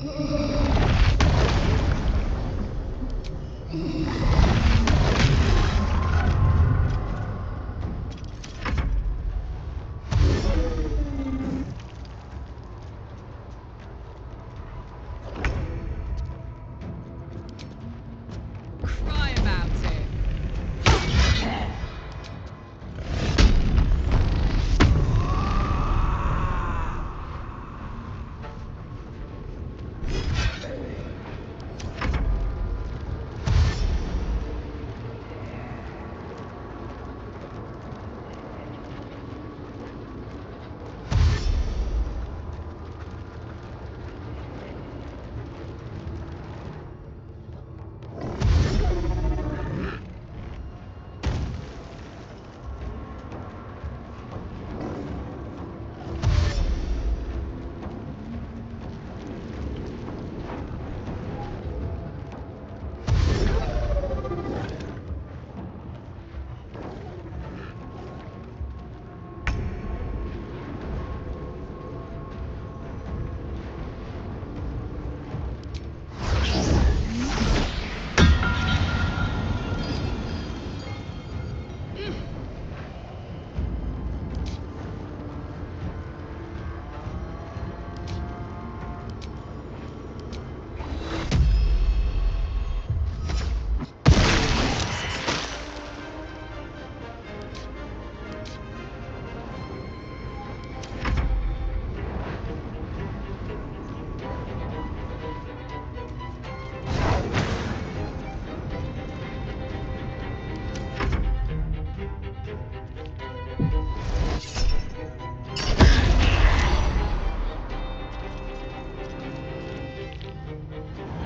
Speaker 15: Cry about it.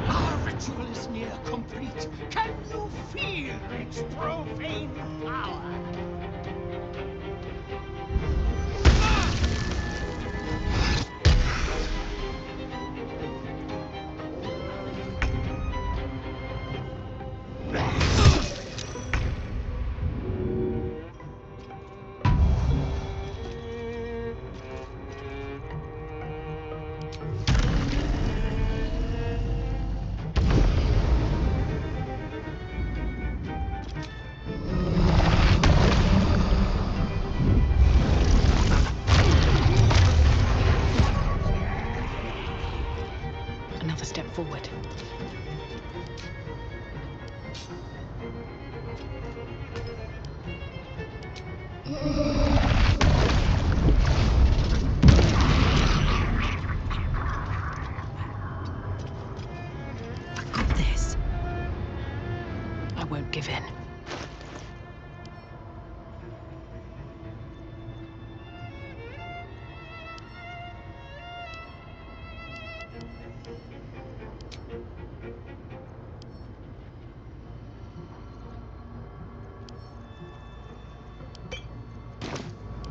Speaker 12: Our ritual is near complete. Can you feel its profane power?
Speaker 15: Another step forward. I got this. I won't give in.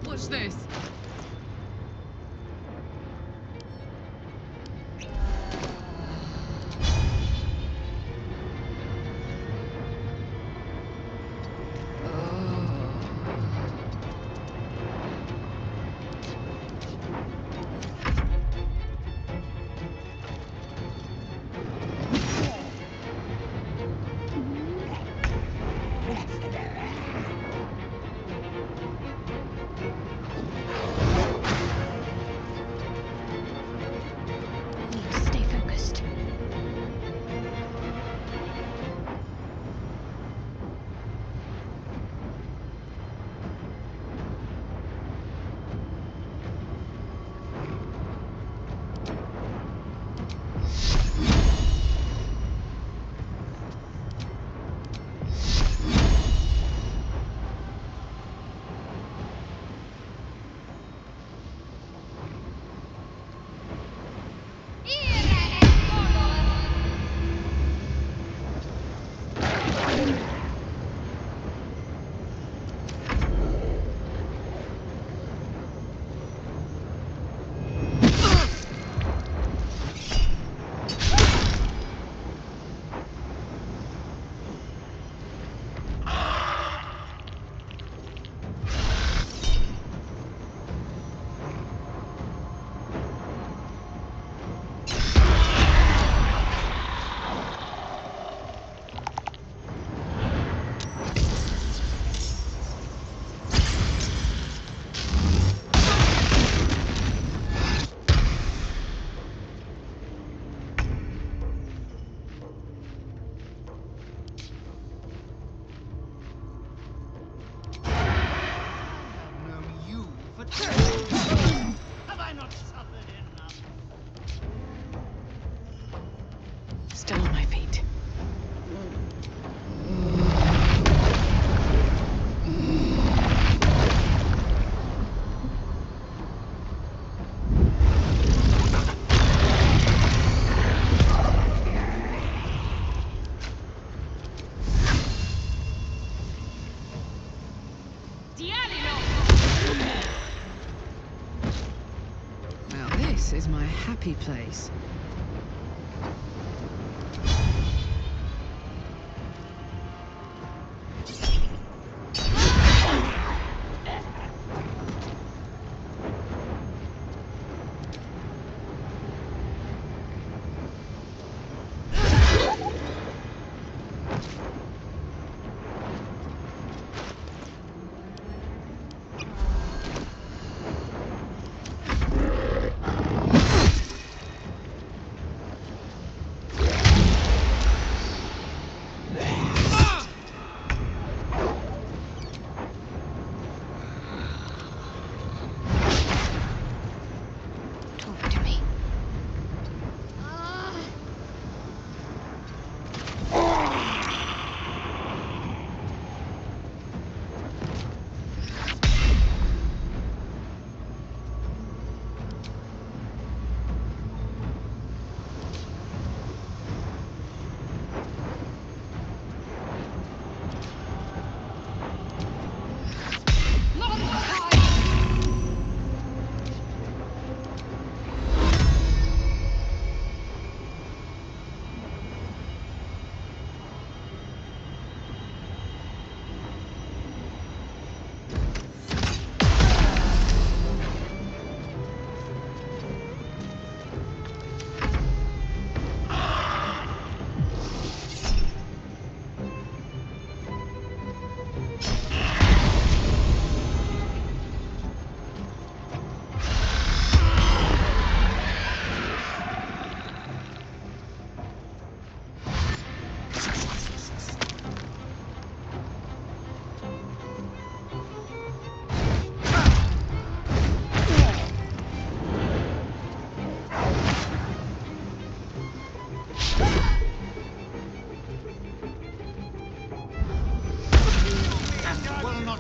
Speaker 15: What's this?
Speaker 10: This is my happy place.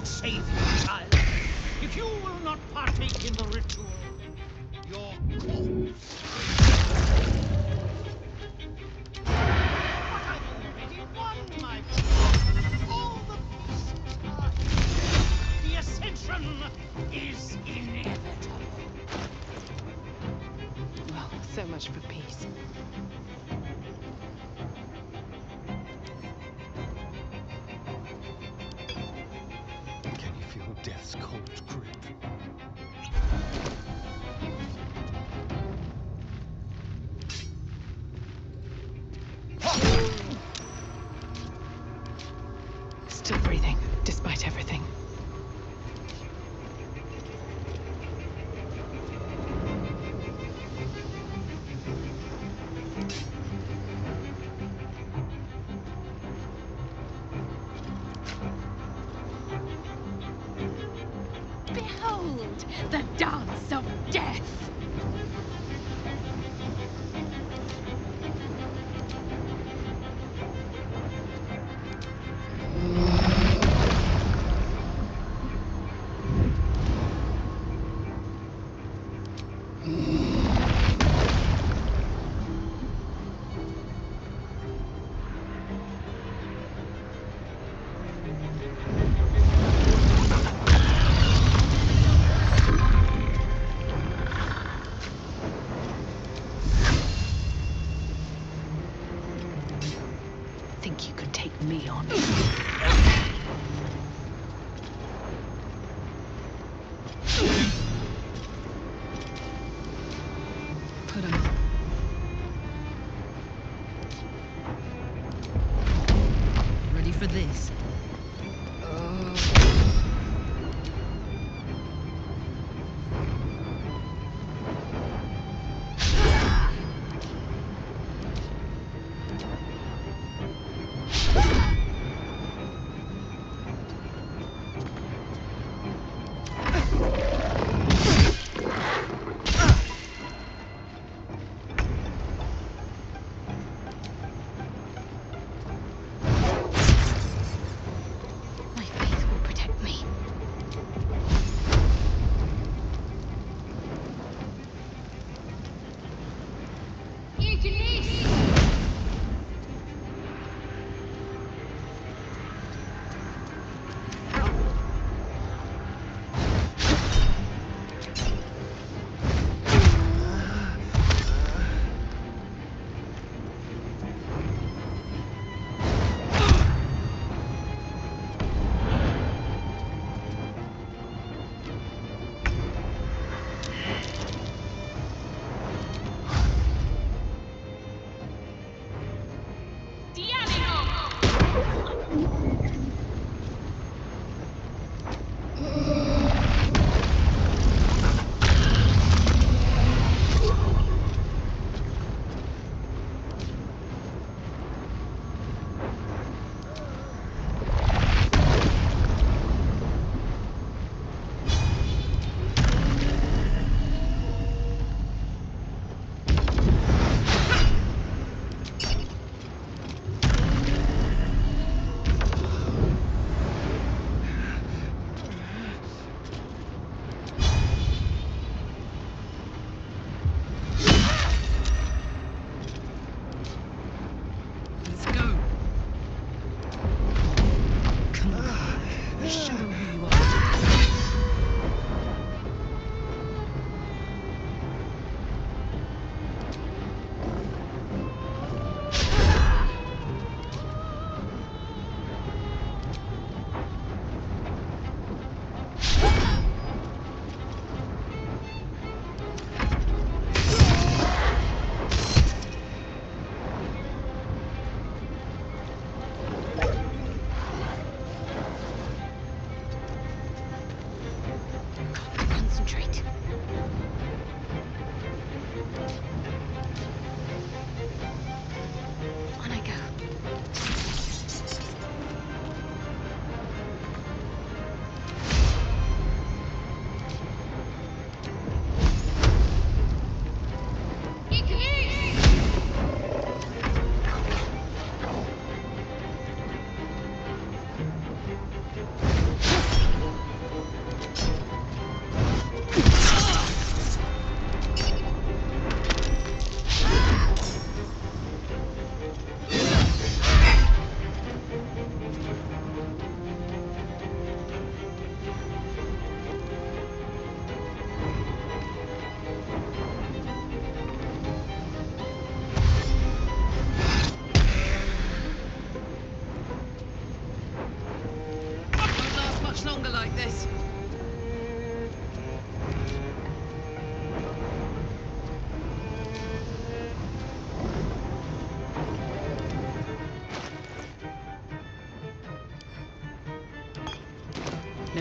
Speaker 12: Save you, child. If you will not partake in the ritual, your corpse. But I've already won, my friend. All the pieces are here. The ascension is inevitable.
Speaker 10: Well, so much for peace.
Speaker 1: Can you feel death's cold grip?
Speaker 10: Still breathing, despite everything.
Speaker 9: Behold the dance of death!
Speaker 10: Think you could take me on? Put him on. Ready for this?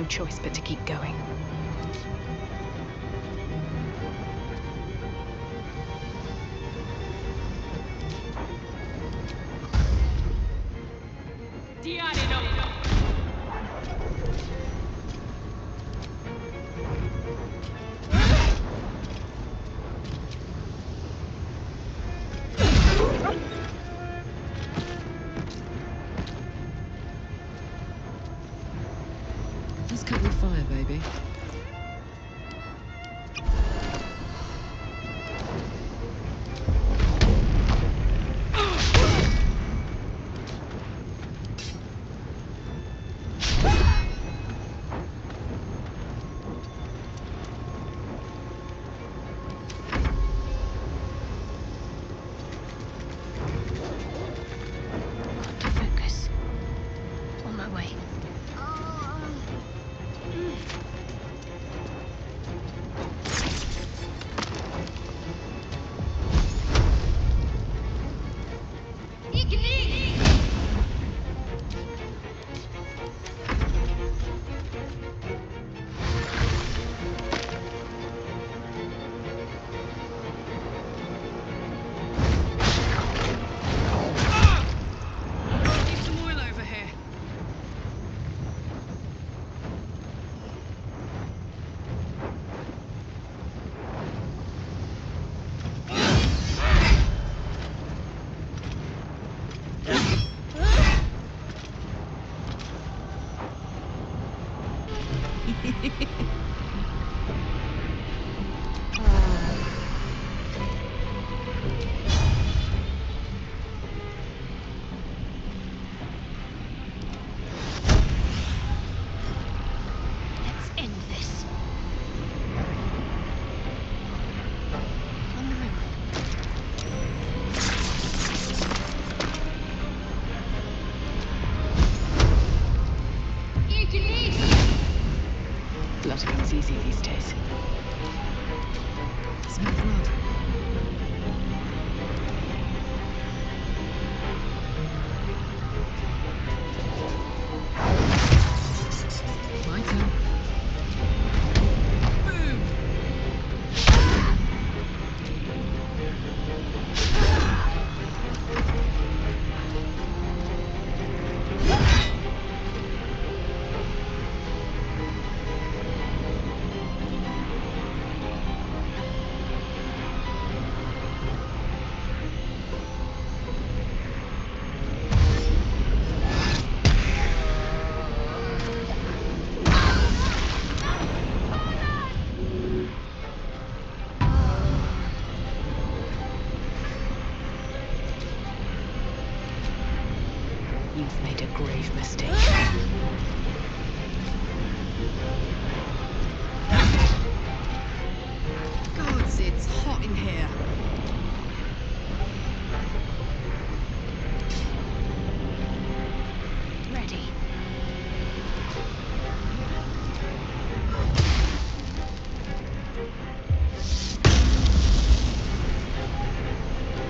Speaker 10: no choice but to keep going.
Speaker 2: Let's cover the fire, baby.
Speaker 13: To focus. On my way.
Speaker 10: Need some oil over here.
Speaker 13: Let's end this. On the move.
Speaker 10: Blood comes easy these days.
Speaker 2: Smell blood. My turn. Boom!
Speaker 10: You've made a grave mistake.
Speaker 2: Gods, it's hot in here.
Speaker 13: Ready.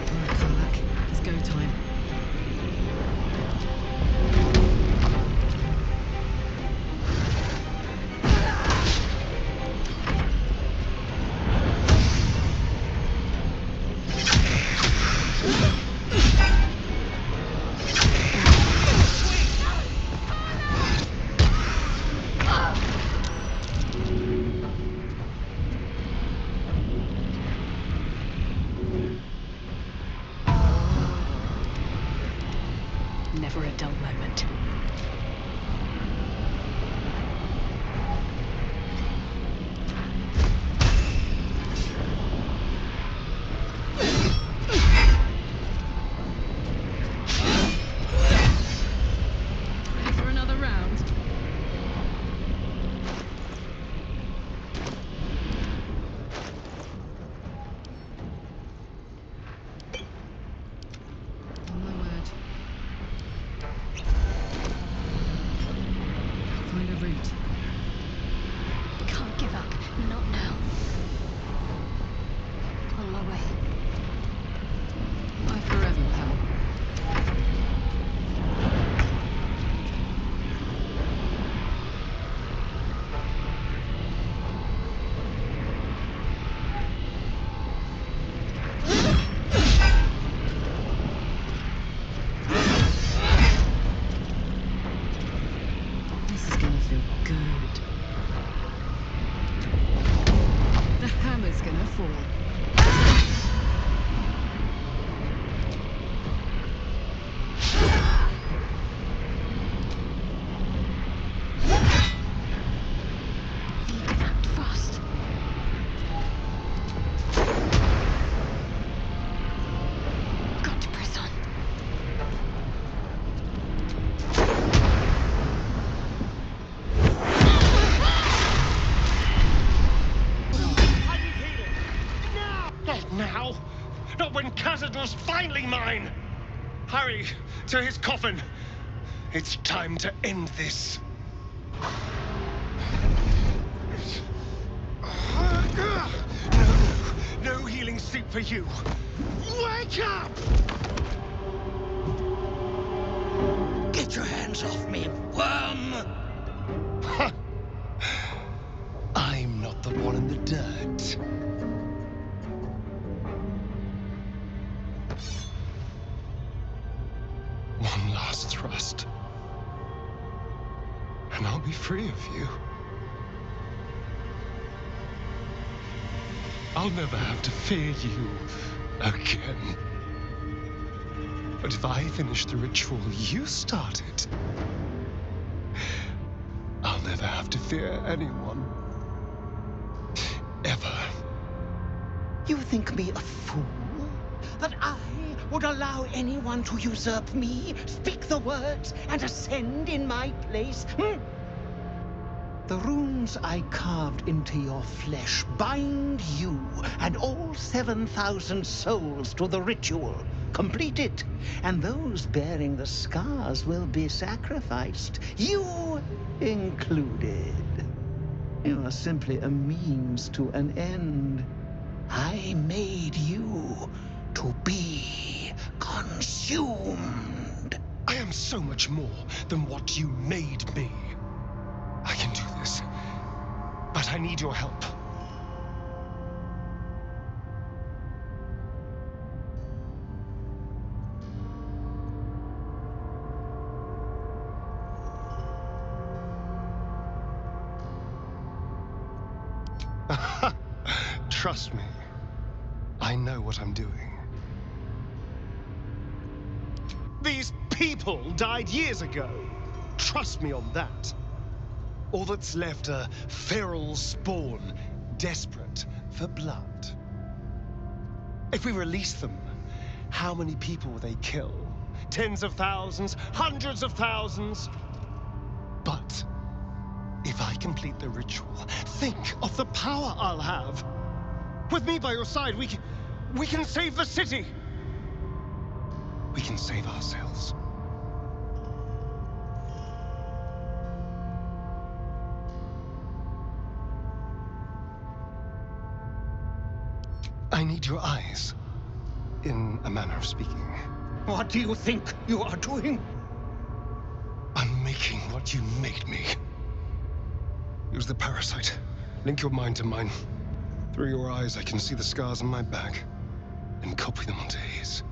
Speaker 2: Alright, Karlak, it's go time.
Speaker 10: Never a dull moment.
Speaker 2: Ready for another round? On my word.
Speaker 1: Not now! Not when Cazador's finally mine! Hurry to his coffin! It's time to end this. No healing sleep for you. Wake up!
Speaker 12: Get your hands off me, worm!
Speaker 1: I'm not the one in the dirt. One last thrust. And I'll be free of you. I'll never have to fear you again. But if I finish the ritual you started, I'll never have to fear anyone. Ever.
Speaker 12: You think me a fool? That I would allow anyone to usurp me, speak the words, and ascend in my place? The runes I carved into your flesh bind you and all 7,000 souls to the ritual. Complete it, and those bearing the scars will be sacrificed, you included. You are simply a means to an end. I made you to be consumed.
Speaker 1: I am so much more than what you made me. I can do this, but I need your help. Trust me, I know what I'm doing. These people died years ago. Trust me on that. All that's left are feral spawn, desperate for blood. If we release them, how many people will they kill? Tens of thousands, hundreds of thousands? But if I complete the ritual, think of the power I'll have. With me by your side, we can save the city. We can save ourselves. I need your eyes, in a manner of speaking.
Speaker 12: What do you think you are doing?
Speaker 1: I'm making what you made me. Use the parasite. Link your mind to mine. Through your eyes, I can see the scars on my back, and copy them onto his.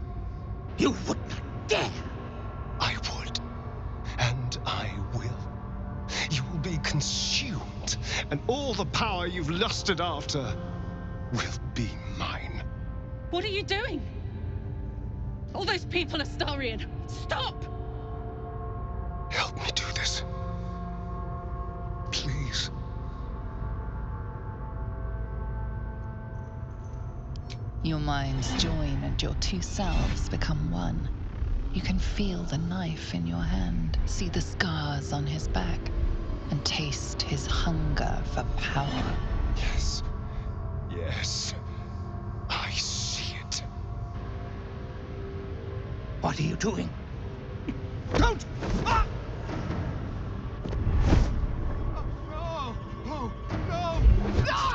Speaker 12: You would not dare!
Speaker 1: I would, and I will. You will be consumed, and all the power you've lusted after will be mine.
Speaker 4: What are you doing? All those people are Starian. Stop!
Speaker 1: Help me do this. Please.
Speaker 6: Your minds join and your two selves become one. You can feel the knife in your hand, see the scars on his back, and taste his hunger for power.
Speaker 1: Yes. Yes. I see it.
Speaker 12: What are you doing? Don't! Ah!
Speaker 1: Oh, no! No! No! No!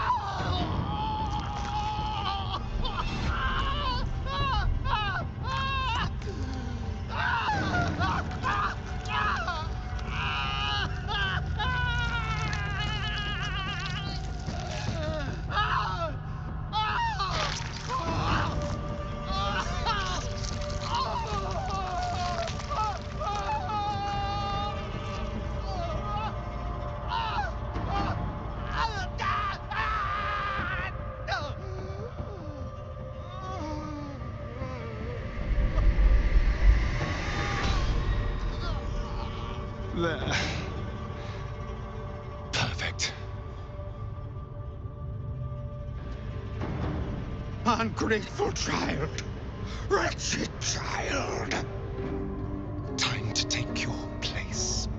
Speaker 1: There. Perfect.
Speaker 12: Ungrateful child! Wretched child!
Speaker 1: Time to take your place.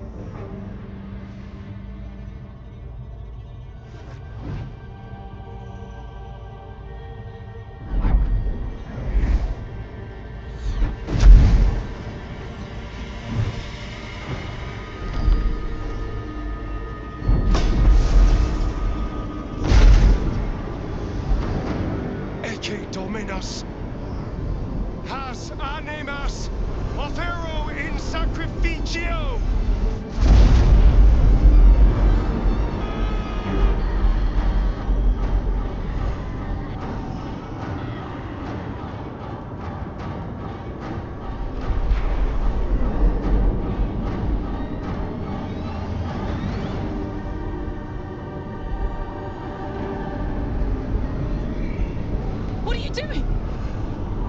Speaker 1: Dominus. Has animas offero in sacrificio.
Speaker 4: What are you doing?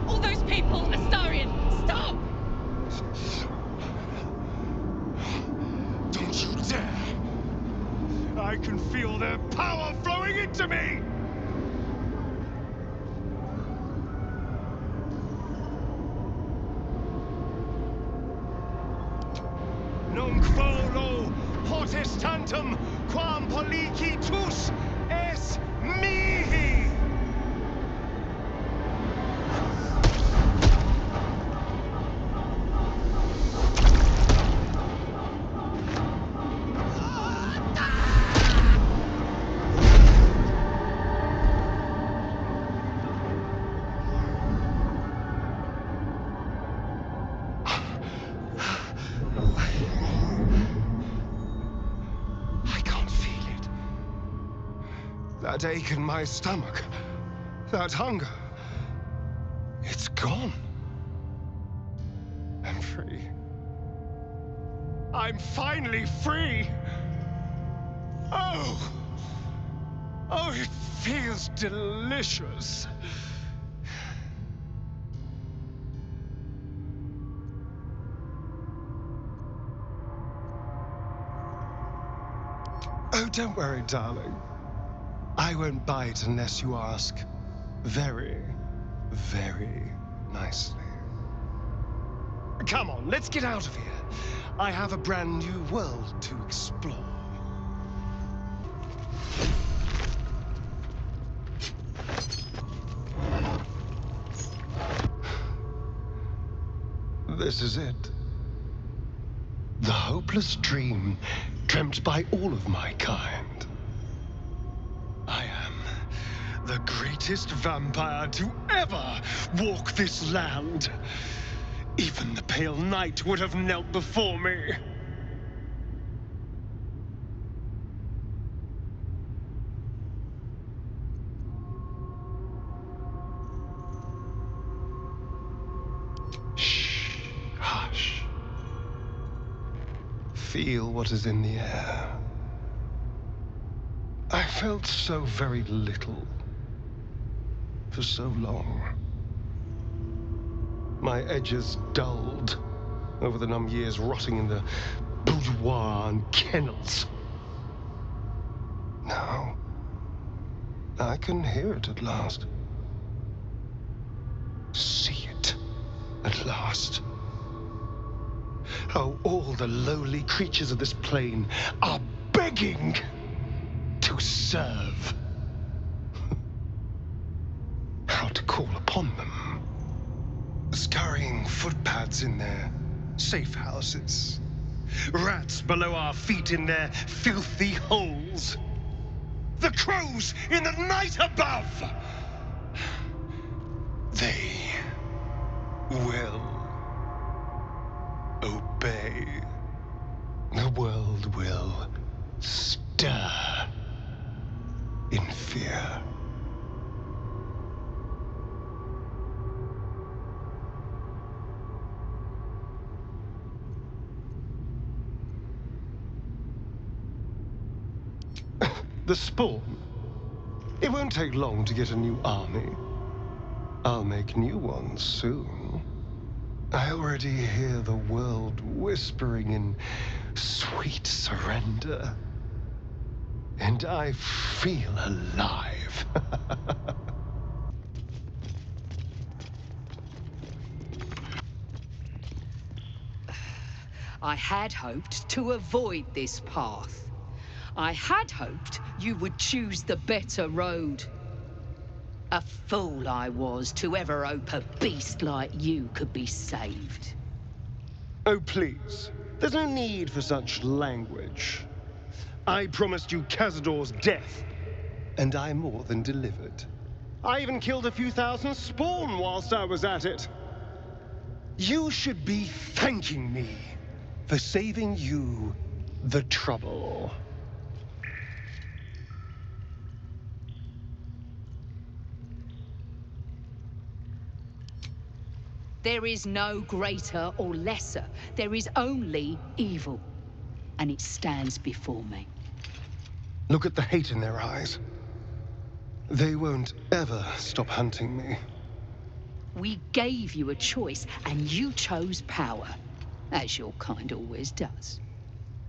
Speaker 4: All those people, Astarion, stop!
Speaker 1: Don't you dare! I can feel their power flowing into me! Nunc volo potestantem quam policitus es mihi! I can't feel it. That ache in my stomach, that hunger, it's gone. I'm free. I'm finally free! Oh! Oh, it feels delicious. Oh, don't worry, darling. I won't bite unless you ask very, very nicely. Come on, let's get out of here. I have a brand new world to explore. This is it. The hopeless dream dreamt by all of my kind. I am the greatest vampire to ever walk this land. Even the pale knight would have knelt before me. Shh, hush. Feel what is in the air. I felt so very little for so long. My edges dulled over the numb years rotting in the boudoir and kennels. Now, I can hear it at last. See it at last. How all the lowly creatures of this plane are begging to serve. How to call upon them. Scurrying footpads in their safe houses. Rats below our feet in their filthy holes. The crows in the night above. They will obey. The world will stir in fear. The spawn. It won't take long to get a new army. I'll make new ones soon. I already hear the world whispering in sweet surrender. And I feel alive.
Speaker 7: I had hoped to avoid this path. I had hoped you would choose the better road. A fool I was to ever hope a beast like you could be saved.
Speaker 1: Oh, please. There's no need for such language. I promised you Cazador's death, and I more than delivered. I even killed a few thousand spawn whilst I was at it. You should be thanking me for saving you the trouble.
Speaker 7: There is no greater or lesser. There is only evil. And it stands before me.
Speaker 1: Look at the hate in their eyes. They won't ever stop hunting me.
Speaker 7: We gave you a choice, and you chose power, as your kind always does.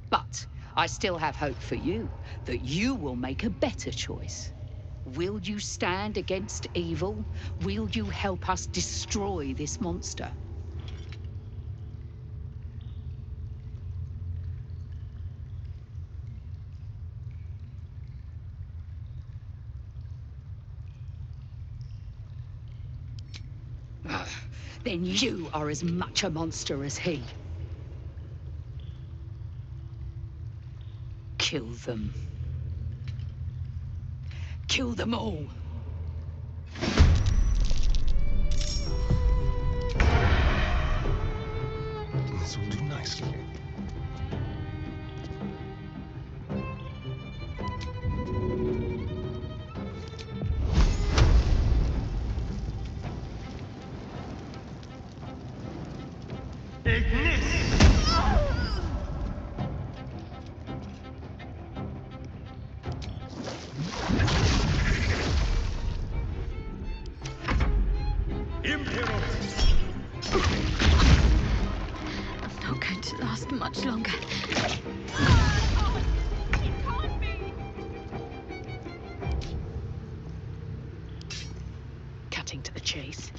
Speaker 7: But I still have hope for you, that you will make a better choice. Will you stand against evil? Will you help us destroy this monster? Then you are as much a monster as he. Kill them. Kill them all.
Speaker 1: This will do nicely.
Speaker 5: I'm not going to last much longer.
Speaker 10: Cutting to the chase.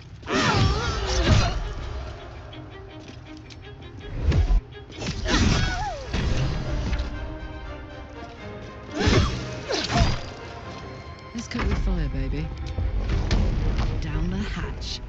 Speaker 2: Let's cope with fire, baby. Down the hatch.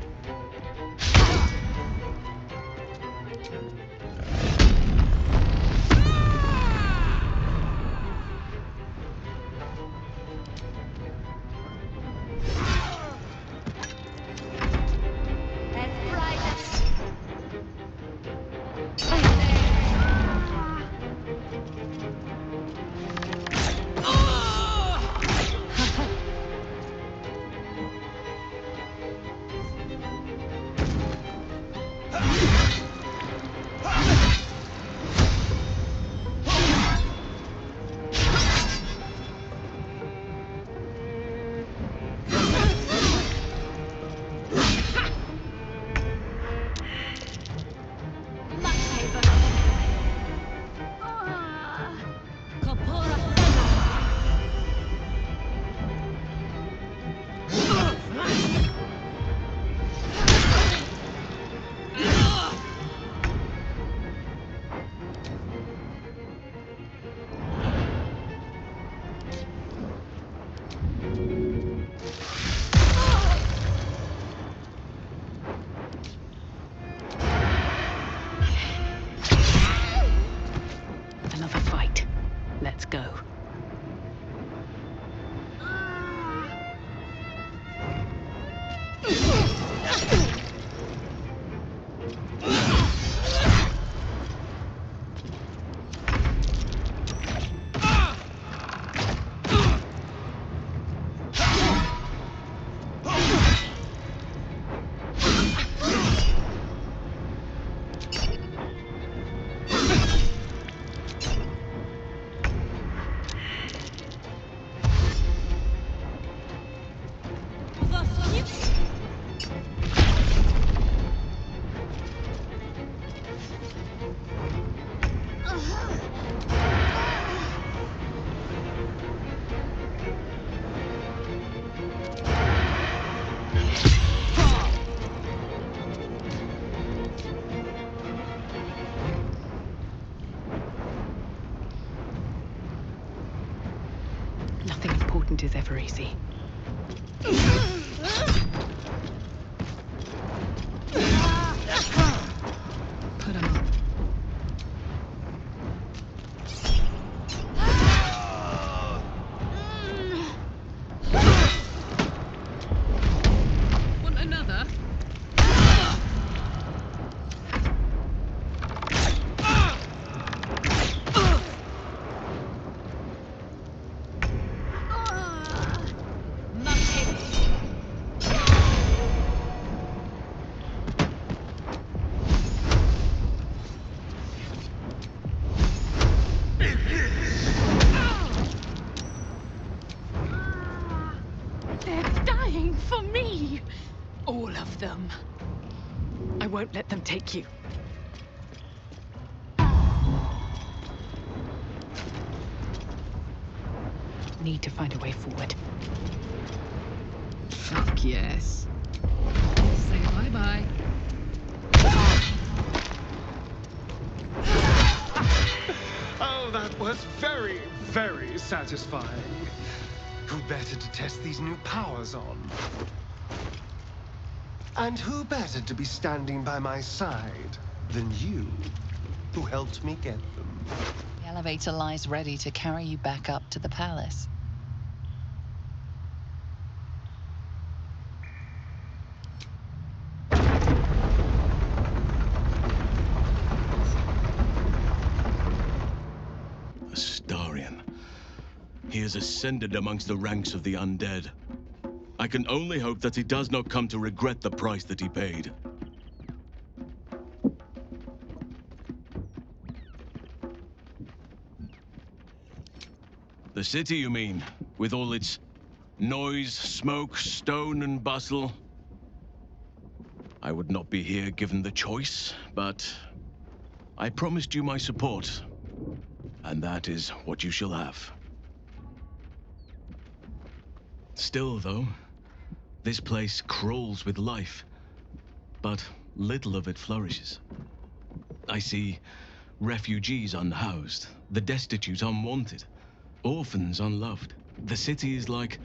Speaker 10: Another fight. Let's go. Nothing important is ever easy.
Speaker 2: Put him up.
Speaker 10: them. I won't let them take you. Need to find a way forward.
Speaker 2: Fuck yes. Say bye-bye.
Speaker 1: Oh, that was very, very satisfying. Who better to test these new powers on? And who better to be standing by my side than you, who helped me get them?
Speaker 6: The elevator lies ready to carry you back up to the palace.
Speaker 3: Astarion. He has ascended amongst the ranks of the undead. I can only hope that he does not come to regret the price that he paid. The city, you mean? With all its noise, smoke, stone, and bustle? I would not be here given the choice, but I promised you my support. And that is what you shall have. Still, though, this place crawls with life, but little of it flourishes. I see refugees unhoused, the destitute unwanted, orphans unloved. The city is like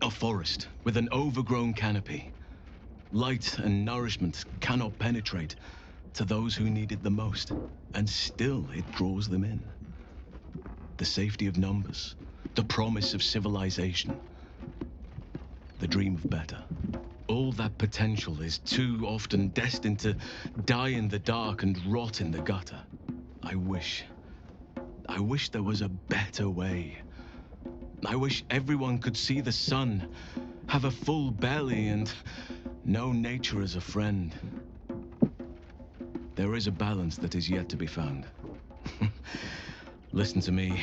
Speaker 3: a forest with an overgrown canopy. Light and nourishment cannot penetrate to those who need it the most, and still it draws them in. The safety of numbers, the promise of civilization, the dream of better. All that potential is too often destined to die in the dark and rot in the gutter. I wish there was a better way. I wish everyone could see the sun, have a full belly, and know nature as a friend. There is a balance that is yet to be found. Listen to me,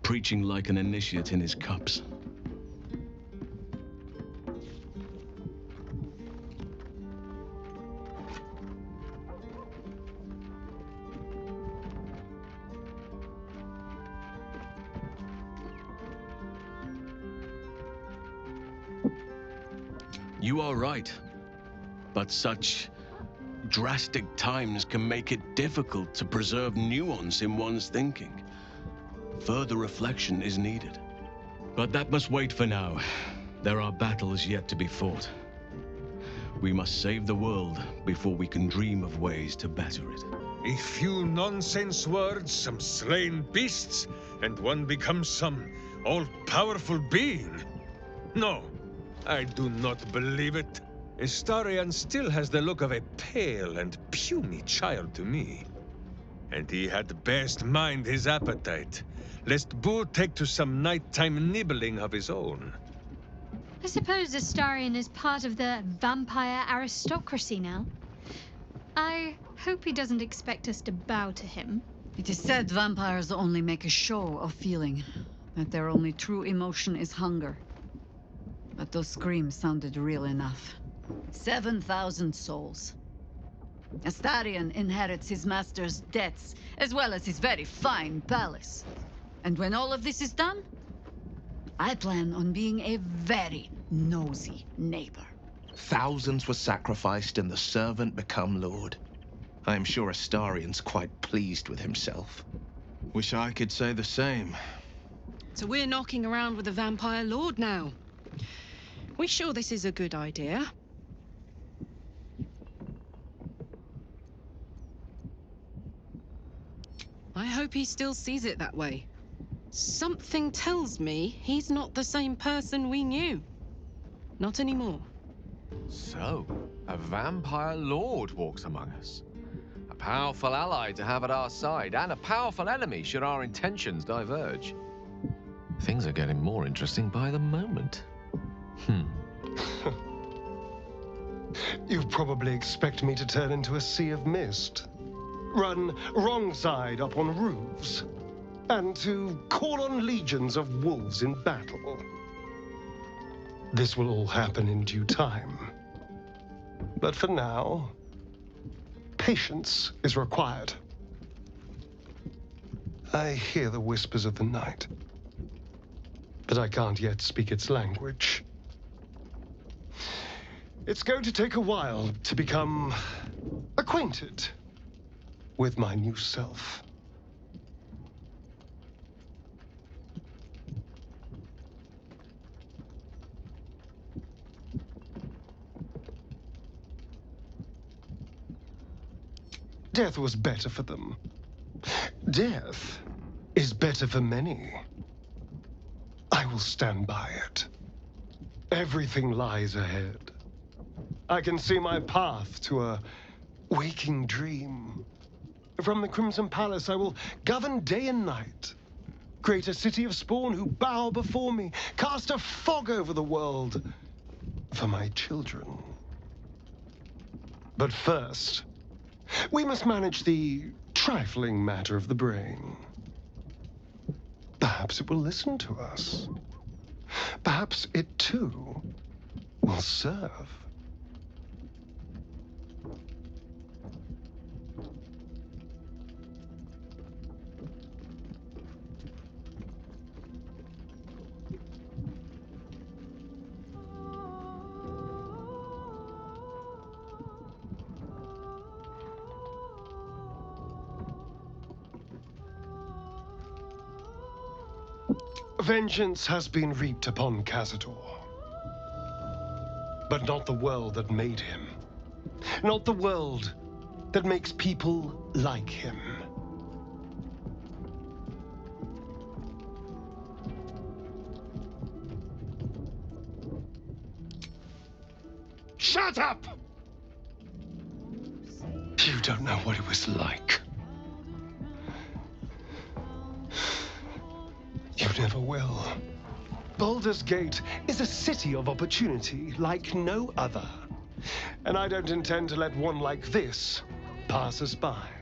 Speaker 3: preaching like an initiate in his cups. You are right, but such drastic times can make it difficult to preserve nuance in one's thinking. Further reflection is needed. But that must wait for now. There are battles yet to be fought. We must save the world before we can dream of ways to better it.
Speaker 17: A few nonsense words, some slain beasts, and one becomes some all-powerful being. No, I do not believe it. Astarion still has the look of a pale and puny child to me. And he had best mind his appetite, lest Boo take to some nighttime nibbling of his own.
Speaker 5: I suppose Astarion is part of the vampire aristocracy now. I hope he doesn't expect us to bow to him.
Speaker 22: It is said vampires only make a show of feeling, that their only true emotion is hunger. But those screams sounded real enough. 7,000 souls. Astarion inherits his master's debts, as well as his very fine palace. And when all of this is done, I plan on being a very nosy neighbor.
Speaker 23: Thousands were sacrificed and the servant become lord. I am sure Astarion's quite pleased with himself.
Speaker 3: Wish I could say the same.
Speaker 24: So we're knocking around with a vampire lord now. We sure this is a good idea? I hope he still sees it that way. Something tells me he's not the same person we knew. Not anymore.
Speaker 25: So, a vampire lord walks among us. A powerful ally to have at our side, and a powerful enemy should our intentions diverge. Things are getting more interesting by the moment.
Speaker 1: You probably expect me to turn into a sea of mist, run wrong side up on roofs, and to call on legions of wolves in battle. This will all happen in due time. But for now, patience is required. I hear the whispers of the night, but I can't yet speak its language. It's going to take a while to become acquainted with my new self. Death was better for them. Death is better for many. I will stand by it. Everything lies ahead. I can see my path to a waking dream. From the Crimson Palace, I will govern day and night. Create a city of spawn who bow before me. Cast a fog over the world for my children. But first, we must manage the trifling matter of the brain. Perhaps it will listen to us. Perhaps it, too, will serve. Vengeance has been reaped upon Cazador. But not the world that made him. Not the world that makes people like him. Shut up! You don't know what it was like. You never will. Baldur's Gate is a city of opportunity like no other. And I don't intend to let one like this pass us by.